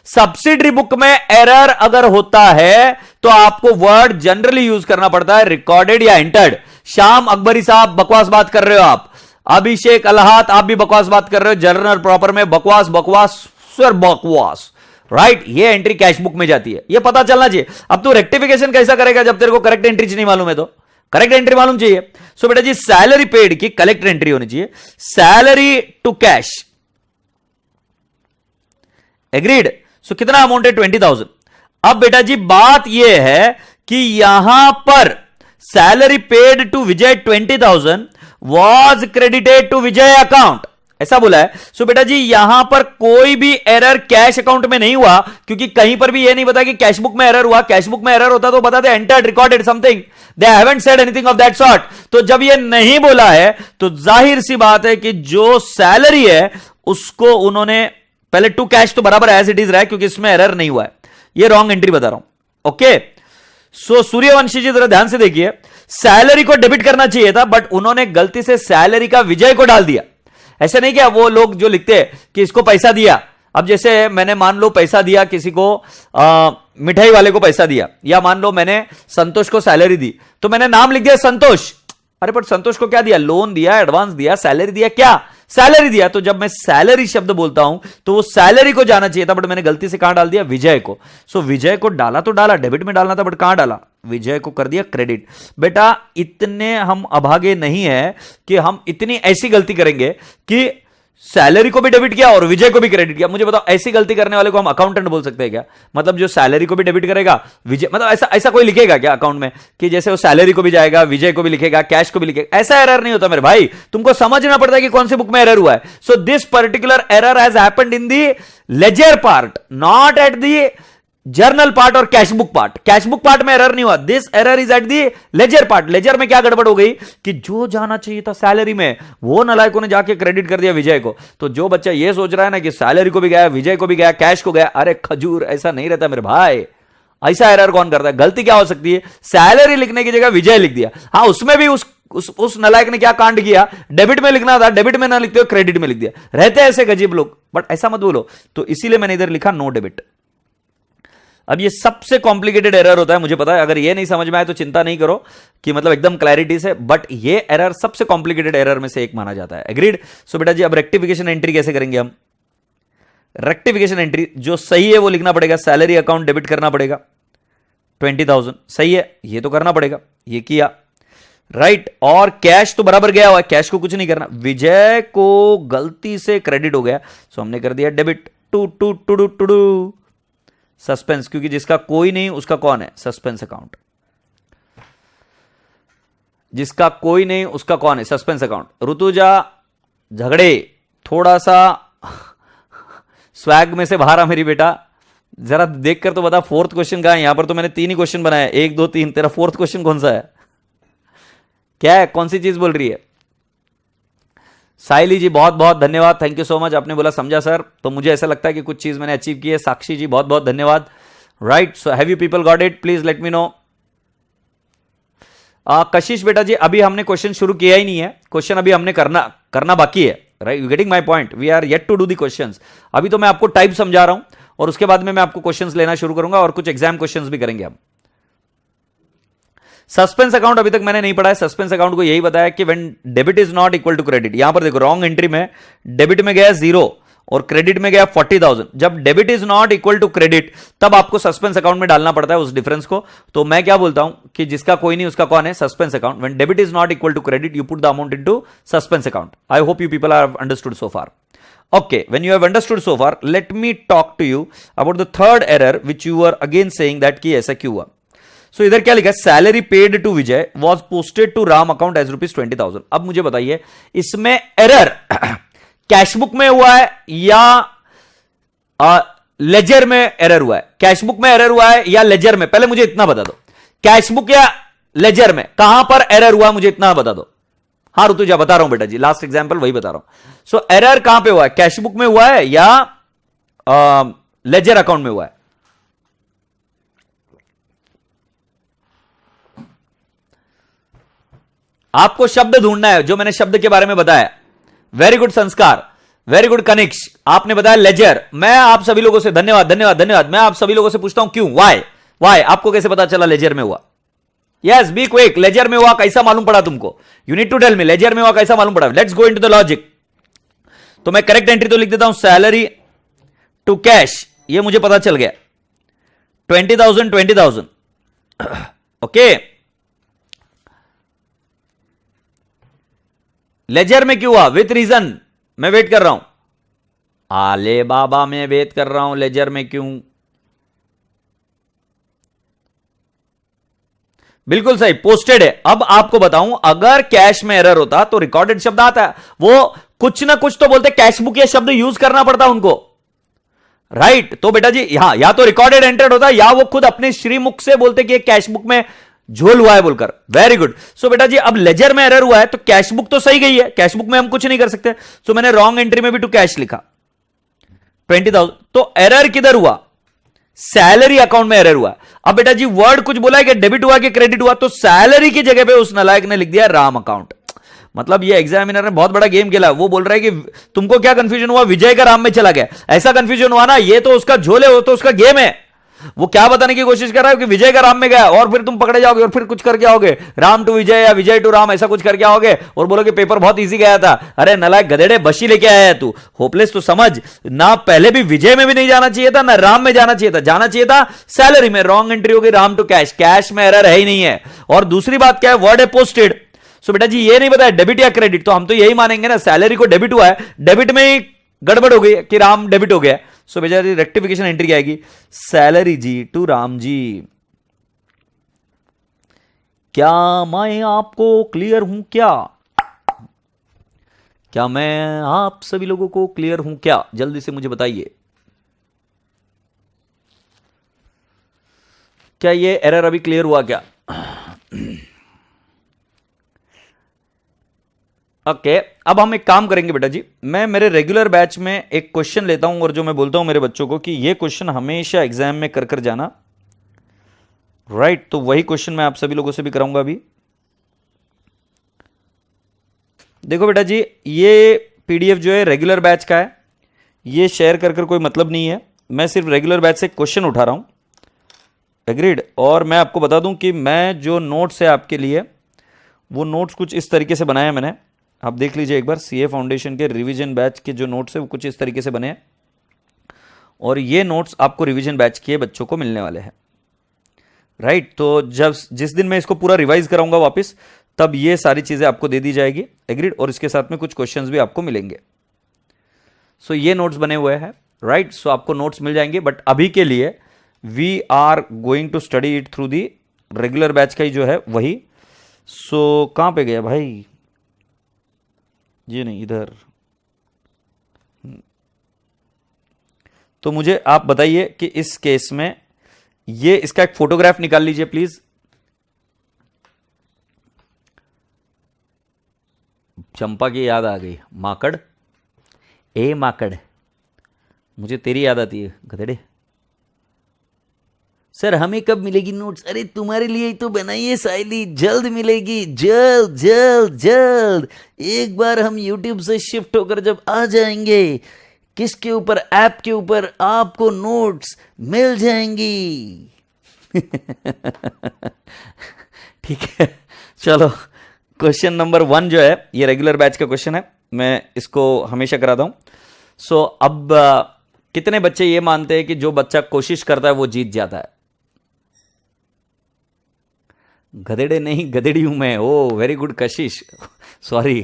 सब्सिडरी बुक में एरर अगर होता है तो आपको वर्ड जनरली यूज करना पड़ता है रिकॉर्डेड या एंटर्ड। श्याम अकबरी साहब बकवास बात कर रहे हो आप। अभिषेक अलहात आप भी बकवास बात कर रहे हो। जर्नल प्रॉपर में बकवास बकवास सर बकवास, राइट। ये एंट्री कैश बुक में जाती है, ये पता चलना चाहिए। अब तू रेक्टिफिकेशन कैसा करेगा जब तेरे को करेक्ट एंट्री नहीं मालूम है? तो करेक्ट एंट्री मालूम चाहिए। सो बेटा जी सैलरी पेड की करेक्ट एंट्री होनी चाहिए सैलरी टू कैश। एग्रीड? सो कितना अमाउंट है? 20,000। अब बेटा जी बात यह है कि यहां पर salary paid to Vijay 20,000 was credited to Vijay account, ऐसा बोला है। सो बेटा जी यहां पर कोई भी एरर कैश अकाउंट में नहीं हुआ, क्योंकि कहीं पर भी यह नहीं बता कि कैश बुक में एरर हुआ। कैश बुक में एरर होता तो बताते entered recorded something, they haven't said anything of that sort. तो जब यह नहीं बोला है तो जाहिर सी बात है कि जो सैलरी है उसको उन्होंने पहले टू कैश तो बराबर एज इट इज रहा है, क्योंकि इसमें एरर नहीं हुआ है। ये रॉन्ग एंट्री बता रहा हूं। ओके, सो सूर्यवंशी जी जरा ध्यान से देखिए, सैलरी को डेबिट करना चाहिए था, बट उन्होंने गलती से सैलरी का विजय को डाल दिया। ऐसे नहीं किया वो लोग जो लिखते हैं कि इसको पैसा दिया। अब जैसे मैंने मान लो पैसा दिया किसी को, मिठाई वाले को पैसा दिया, या मान लो मैंने संतोष को सैलरी दी, तो मैंने नाम लिख दिया संतोष। अरे पर संतोष को क्या दिया? लोन दिया, एडवांस दिया, सैलरी दिया, क्या? सैलरी दिया, तो जब मैं सैलरी शब्द बोलता हूं तो वो सैलरी को जाना चाहिए था, बट मैंने गलती से कहां डाल दिया, विजय को। सो विजय को डाला तो डाला, डेबिट में डालना था, बट कहां डाला, विजय को कर दिया क्रेडिट। बेटा इतने हम अभागे नहीं है कि हम इतनी ऐसी गलती करेंगे कि सैलरी को भी डेबिट किया और विजय को भी क्रेडिट किया। मुझे बताओ, ऐसी गलती करने वाले को हम अकाउंटेंट बोल सकते हैं क्या? मतलब जो सैलरी को भी डेबिट करेगा, विजय, मतलब ऐसा ऐसा कोई लिखेगा क्या अकाउंट में कि जैसे वो सैलरी को भी जाएगा, विजय को भी लिखेगा, कैश को भी लिखेगा? ऐसा एरर नहीं होता मेरे भाई, तुमको समझना पड़ता है कि कौन सी बुक में एरर हुआ है। So this particular error has happened in the ledger part, not at the journal part और कैशबुक पार्ट। कैशबुक पार्ट में एरर नहीं हुआ, this error is at the ledger part. Ledger में क्या गड़बड़ हो गई कि जो जाना चाहिए था सैलरी में, वो नालायकों ने जाके क्रेडिट कर दिया विजय को। तो जो बच्चा ये सोच रहा है ना कि सैलरी को भी गया, विजय को भी गया, कैश को गया, अरे खजूर, ऐसा नहीं रहता मेरे भाई। ऐसा एरर कौन करता है? गलती क्या हो सकती है, सैलरी लिखने की जगह विजय लिख दिया। हाँ, उसमें भी उस नालायक ने क्या कांड किया, डेबिट में लिखना था, डेबिट में ना लिखते हो क्रेडिट में लिख दिया। रहते हैं ऐसे गजीब लोग, बट ऐसा मत बोलो। तो इसीलिए मैंने इधर लिखा नो डेबिट। अब ये सबसे कॉम्प्लिकेटेड एरर होता है, मुझे पता है। अगर ये नहीं समझ में आए तो चिंता नहीं करो कि मतलब एकदम क्लैरिटी से, बट ये एरर सबसे कॉम्प्लिकेटेड एरर में से एक माना जाता है। एग्रीड? सो बेटा जी अब रेक्टिफिकेशन एंट्री कैसे करेंगे हम? रेक्टिफिकेशन एंट्री जो सही है वो लिखना पड़ेगा, सैलरी अकाउंट डेबिट करना पड़ेगा 20,000, सही है, ये तो करना पड़ेगा, ये किया, राइट। और कैश तो बराबर गया हुआ है, कैश को कुछ नहीं करना। विजय को गलती से क्रेडिट हो गया, सो हमने कर दिया debit. To to to to to to suspense, क्योंकि जिसका कोई नहीं उसका कौन है, सस्पेंस अकाउंट। जिसका कोई नहीं उसका कौन है, सस्पेंस अकाउंट। ऋतुजा झगड़े, थोड़ा सा स्वैग में से बाहर आ मेरी बेटा, जरा देखकर तो बता फोर्थ क्वेश्चन कहां है। यहां पर तो मैंने 3 ही क्वेश्चन बनाए, 1 2 3, तेरा फोर्थ क्वेश्चन कौन सा है? क्या है, कौन सी चीज बोल रही है? साइली जी बहुत बहुत धन्यवाद, थैंक यू सो मच। आपने बोला समझा सर, तो मुझे ऐसा लगता है कि कुछ चीज मैंने अचीव की है। साक्षी जी बहुत बहुत धन्यवाद, right. So have you people got it? Please let me no. कशिश बेटा जी अभी हमने क्वेश्चन शुरू किया ही नहीं है, क्वेश्चन अभी हमने करना बाकी है, right. You getting my point? We are yet to do the questions. अभी तो मैं आपको टाइप समझा रहा हूं और उसके बाद में मैं आपको क्वेश्चंस लेना शुरू करूंगा और कुछ एग्जाम क्वेश्चंस भी करेंगे हम। सस्पेंस अकाउंट अभी तक मैंने नहीं पढ़ा है। सस्पेंस अकाउंट को यही बताया कि when debit is not equal to credit. यहां पर देखो रॉन्ग एंट्री में डेबिट में गया 0 और क्रेडिट में गया 40,000। जब debit is not equal to credit तब आपको सस्पेंस अकाउंट में डालना पड़ता है उस डिफरेंस को। तो मैं क्या बोलता हूं कि जिसका कोई नहीं उसका कौन है, suspense account. When debit is not equal to credit you put the amount into suspense account. I hope you people are understood so far. Okay, when you have understood so far, let me talk to you about the third error which you were again saying that कि ऐसा क्यों हुआ। So इधर क्या लिखा है, salary paid to Vijay was posted to Ram account as ₹20,000। अब मुझे बताइए इसमें एरर कैशबुक में हुआ है या लेजर में एरर हुआ है? कैशबुक में एरर हुआ है या लेजर में? पहले मुझे इतना बता दो, कैशबुक या लेजर में कहां पर एरर हुआ, मुझे इतना बता दो। हाँ ऋतुजा बता रहा हूं बेटा जी, लास्ट एग्जांपल वही बता रहा हूं। सो एरर कहां पे हुआ है, कैशबुक में हुआ है या लेजर अकाउंट में हुआ है? आपको शब्द ढूंढना है जो मैंने शब्द के बारे में बताया। वेरी गुड संस्कार, वेरी गुड कनिक्स, आपने बताया लेजर। मैं आप सभी लोगों से धन्यवाद धन्यवाद धन्यवाद। मैं आप सभी लोगों से पूछता हूं क्यों, वाई आपको कैसे पता चला लेजर में हुआ? यस बी क्विक, लेजर में हुआ कैसा मालूम पड़ा तुमको? You need to tell me, ledger में हुआ कैसा मालूम पड़ा? Let's go into the logic. तो मैं करेक्ट एंट्री तो लिख देता हूं, सैलरी टू कैश, ये मुझे पता चल गया 20,000 ओके। लेजर में क्यों हुआ? विथ रीजन, मैं वेट कर रहा हूं। आले बाबा मैं वेट कर रहा हूं, लेजर में क्यों? बिल्कुल सही, पोस्टेड है। अब आपको बताऊं, अगर कैश में एरर होता तो रिकॉर्डेड शब्द आता है, वो कुछ ना कुछ तो बोलते, कैशबुक ये शब्द यूज करना पड़ता उनको, राइट। तो बेटा जी यहां या तो रिकॉर्डेड एंटर्ड होता या वो खुद अपने श्रीमुख से बोलते कि कैशबुक में झोल हुआ है बोलकर। Very good. सो बेटा जी अब लेजर में एरर हुआ है तो कैशबुक तो सही गई है, कैशबुक में हम कुछ नहीं कर सकते। सो मैंने रॉन्ग एंट्री में भी टू कैश लिखा 20,000। तो एरर किधर हुआ? सैलरी अकाउंट में एरर हुआ। अब बेटा जी वर्ड कुछ बोला है कि डेबिट हुआ कि क्रेडिट हुआ, तो सैलरी की जगह पे उस नालायक ने लिख दिया राम अकाउंट। मतलब ये एग्जामिनर ने बहुत बड़ा गेम खेला। वो बोल रहा है कि तुमको क्या कंफ्यूजन हुआ, विजय का राम में चला गया, ऐसा कंफ्यूजन हुआ ना, ये तो उसका झोल है, वो तो उसका गेम है। वो क्या बताने की कोशिश कर रहा है कि विजय का राम में गया और फिर तुम पकड़े जाओगे और फिर कुछ करके आओगे, राम टू विजय या विजय टू राम ऐसा कुछ करके आओगे और बोलोगे पेपर बहुत इजी गया था। अरे नलायक गधेड़े, बशी लेके आया है तू, होपलेस। तो समझ ना, पहले भी विजय में भी नहीं जाना चाहिए था, ना राम में जाना चाहिए था, जाना चाहिए था सैलरी में। रॉन्ग एंट्री होगी, राम टू कैश, कैश में एरर है ही नहीं है। और दूसरी बात क्या है, वर्ड है पोस्टेड। सो बेटा जी ये नहीं बताया डेबिट या क्रेडिट, तो हम तो यही मानेंगे ना, सैलरी को डेबिट हुआ है, डेबिट में ही गड़बड़ हो गई कि राम डेबिट हो गया। सो बेटा जी रेक्टिफिकेशन एंट्री क्या आएगी, salary ji to Ram ji. क्या मैं आपको क्लियर हूं क्या? क्या मैं आप सभी लोगों को क्लियर हूं क्या? जल्दी से मुझे बताइए, क्या ये एरर अभी क्लियर हुआ क्या? ओके अब हम एक काम करेंगे बेटा जी, मैं मेरे रेगुलर बैच में एक क्वेश्चन लेता हूं और जो मैं बोलता हूं मेरे बच्चों को कि ये क्वेश्चन हमेशा एग्जाम में कर कर जाना, राइट? तो वही क्वेश्चन मैं आप सभी लोगों से भी कराऊंगा अभी। देखो बेटा जी, ये पीडीएफ जो है रेगुलर बैच का है, ये शेयर कर कोई मतलब नहीं है, मैं सिर्फ रेगुलर बैच से क्वेश्चन उठा रहा हूं, एग्रीड? और मैं आपको बता दूं कि मैं जो नोट्स है आपके लिए, वो नोट्स कुछ इस तरीके से बनाए मैंने, आप देख लीजिए एक बार। सीए फाउंडेशन के रिवीजन बैच के जो नोट्स है वो कुछ इस तरीके से बने हैं, और ये नोट्स आपको रिवीजन बैच के बच्चों को मिलने वाले हैं, राइट? तो जब जिस दिन मैं इसको पूरा रिवाइज कराऊंगा वापस, तब ये सारी चीजें आपको दे दी जाएगी, एग्रीड? और इसके साथ में कुछ क्वेश्चंस भी आपको मिलेंगे। सो ये नोट्स बने हुए हैं, राइट? सो आपको नोट्स मिल जाएंगे, बट अभी के लिए we are going to study it through the regular batch का ही जो है वही। सो कहां पे गया भाई? ये नहीं, इधर। तो मुझे आप बताइए कि इस केस में ये इसका एक फोटोग्राफ निकाल लीजिए प्लीज। चंपा की याद आ गई, माकड़, ए माकड़, मुझे तेरी याद आती है गधेड़े। सर हमें कब मिलेगी नोट्स? अरे तुम्हारे लिए ही तो बनाइए साइली, जल्द मिलेगी, जल्द जल्द जल्द। एक बार हम YouTube से शिफ्ट होकर जब आ जाएंगे, किसके ऊपर? ऐप के ऊपर आपको नोट्स मिल जाएंगी। ठीक है, चलो क्वेश्चन नंबर 1 जो है ये रेगुलर बैच का क्वेश्चन है, मैं इसको हमेशा कराता हूं। सो अब कितने बच्चे ये मानते हैं कि जो बच्चा कोशिश करता है वो जीत जाता है? गधेड़े नहीं, गधेड़ी हूं मैं। ओ वेरी गुड कशिश, सॉरी।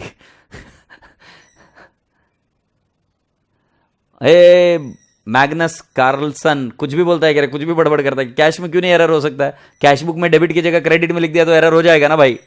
ए मैग्नस कार्लसन कुछ भी बोलता है, क्या कुछ भी बड़बड़ करता है। कैश में क्यों नहीं एरर हो सकता है? कैश बुक में डेबिट की जगह क्रेडिट में लिख दिया तो एरर हो जाएगा ना भाई,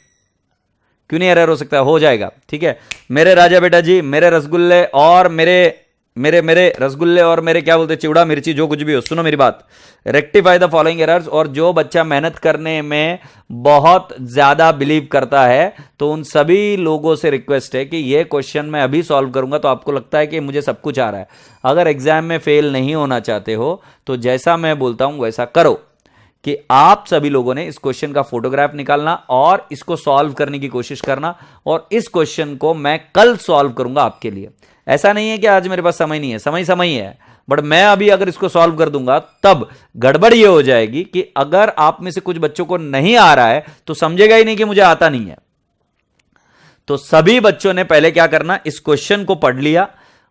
क्यों नहीं एरर हो सकता है? हो जाएगा, ठीक है। मेरे राजा बेटा जी, मेरे रसगुल्ले और मेरे रसगुल्ले और मेरे क्या बोलते, चिवड़ा मिर्ची जो कुछ भी हो, सुनो मेरी बात, रेक्टिफाई द फॉलोइंग एरर्स। और जो बच्चा मेहनत करने में बहुत ज्यादा बिलीव करता है, तो उन सभी लोगों से रिक्वेस्ट है कि ये क्वेश्चन मैं अभी सॉल्व करूंगा, तो आपको लगता है कि मुझे सब कुछ आ रहा है। अगर एग्जाम में फेल नहीं होना चाहते हो तो जैसा मैं बोलता हूं वैसा करो, कि आप सभी लोगों ने इस क्वेश्चन का फोटोग्राफ निकालना और इसको सॉल्व करने की कोशिश करना, और इस क्वेश्चन को मैं कल सॉल्व करूंगा आपके लिए। ऐसा नहीं है कि आज मेरे पास समय नहीं है, समय है, बट मैं अभी अगर इसको सॉल्व कर दूंगा तब गड़बड़ ये हो जाएगी कि अगर आप में से कुछ बच्चों को नहीं आ रहा है तो समझेगा ही नहीं कि मुझे आता नहीं है। तो सभी बच्चों ने पहले क्या करना, इस क्वेश्चन को पढ़ लिया,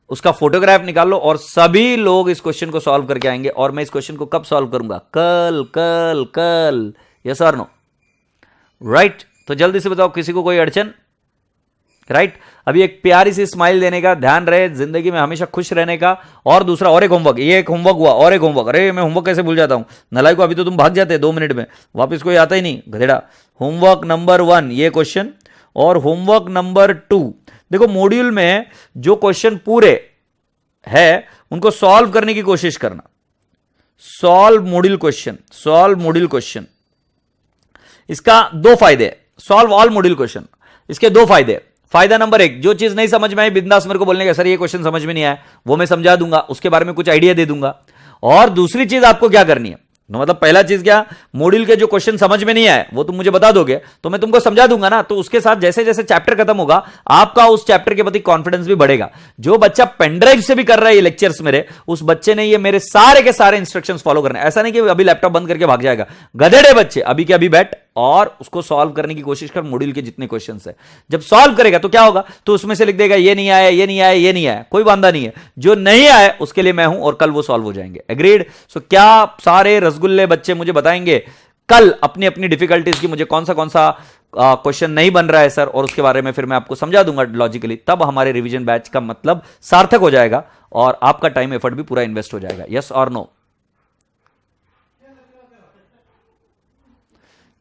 उसका फोटोग्राफ निकाल लो, और सभी लोग इस क्वेश्चन को सॉल्व करके आएंगे। और मैं इस क्वेश्चन को कब सॉल्व करूंगा? कल कल कल, यस और नो? राइट? तो जल्दी से बताओ, किसी को कोई अड़चन? राइट? अभी एक प्यारी सी स्माइल देने का, ध्यान रहे जिंदगी में हमेशा खुश रहने का। और दूसरा, और एक होमवर्क, ये एक होमवर्क हुआ, और एक होमवर्क। अरे मैं होमवर्क कैसे भूल जाता हूं नलाई को, अभी तो तुम भाग जाते 2 मिनट में, वापस कोई आता ही नहीं गधेड़ा। होमवर्क नंबर 1 ये क्वेश्चन, और होमवर्क नंबर 2 देखो, मॉड्यूल में जो क्वेश्चन पूरे है उनको सॉल्व करने की कोशिश करना। Solve module question, solve module question, इसका 2 फायदे। सॉल्व ऑल मॉड्यूल क्वेश्चन, इसके 2 फायदे। फायदा नंबर 1, जो चीज नहीं समझ में आई बिंदास मेरे को बोलने का, सर ये क्वेश्चन समझ में नहीं आया, वो मैं समझा दूंगा, उसके बारे में कुछ आइडिया दे दूंगा। और दूसरी चीज आपको क्या करनी है, तो मतलब पहला चीज क्या, मॉड्यूल के जो क्वेश्चन समझ में नहीं आए वो तुम मुझे बता दोगे तो मैं तुमको समझा दूंगा ना, तो उसके साथ जैसे जैसे चैप्टर खत्म होगा आपका उस चैप्टर के प्रति कॉन्फिडेंस भी बढ़ेगा। जो बच्चा पेनड्राइव से भी कर रहा है ये लेक्चर्स मेरे, उस बच्चे ने ये मेरे सारे के सारे इंस्ट्रक्शंस फॉलो करने, ऐसा नहीं कि अभी लैपटॉप बंद करके भाग जाएगा। गधेड़े बच्चे, अभी के अभी बैठ और उसको सॉल्व करने की कोशिश कर, मॉड्यूल के जितने क्वेश्चन है। जब सॉल्व करेगा तो क्या होगा, तो उसमें से लिख देगा ये नहीं आया, ये नहीं आया, ये नहीं आया, कोई बांधा नहीं है। जो नहीं आया उसके लिए मैं हूं और कल वो सॉल्व हो जाएंगे। एग्रीड? सो क्या सारे रसगुल्ले बच्चे मुझे बताएंगे कल अपनी अपनी डिफिकल्टीज की, मुझे कौन सा क्वेश्चन नहीं बन रहा है सर, और उसके बारे में फिर मैं आपको समझा दूंगा लॉजिकली। तब हमारे रिवीजन बैच का मतलब सार्थक हो जाएगा और आपका टाइम एफर्ट भी पूरा इन्वेस्ट हो जाएगा। यस और नो?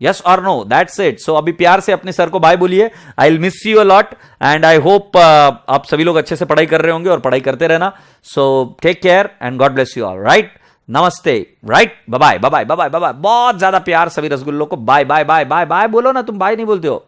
यस और नो? That's it. सो अभी प्यार से अपने सर को बाय बोलिए। I will miss you a lot and I hope आप सभी लोग अच्छे से पढ़ाई कर रहे होंगे और पढ़ाई करते रहना। So take care and God bless you all. Right? नमस्ते। Right? Bye bye bye bye bye bye. बहुत ज्यादा प्यार सभी रसगुल्लों को। Bye bye bye bye bye बोलो ना, तुम बाय नहीं बोलते हो।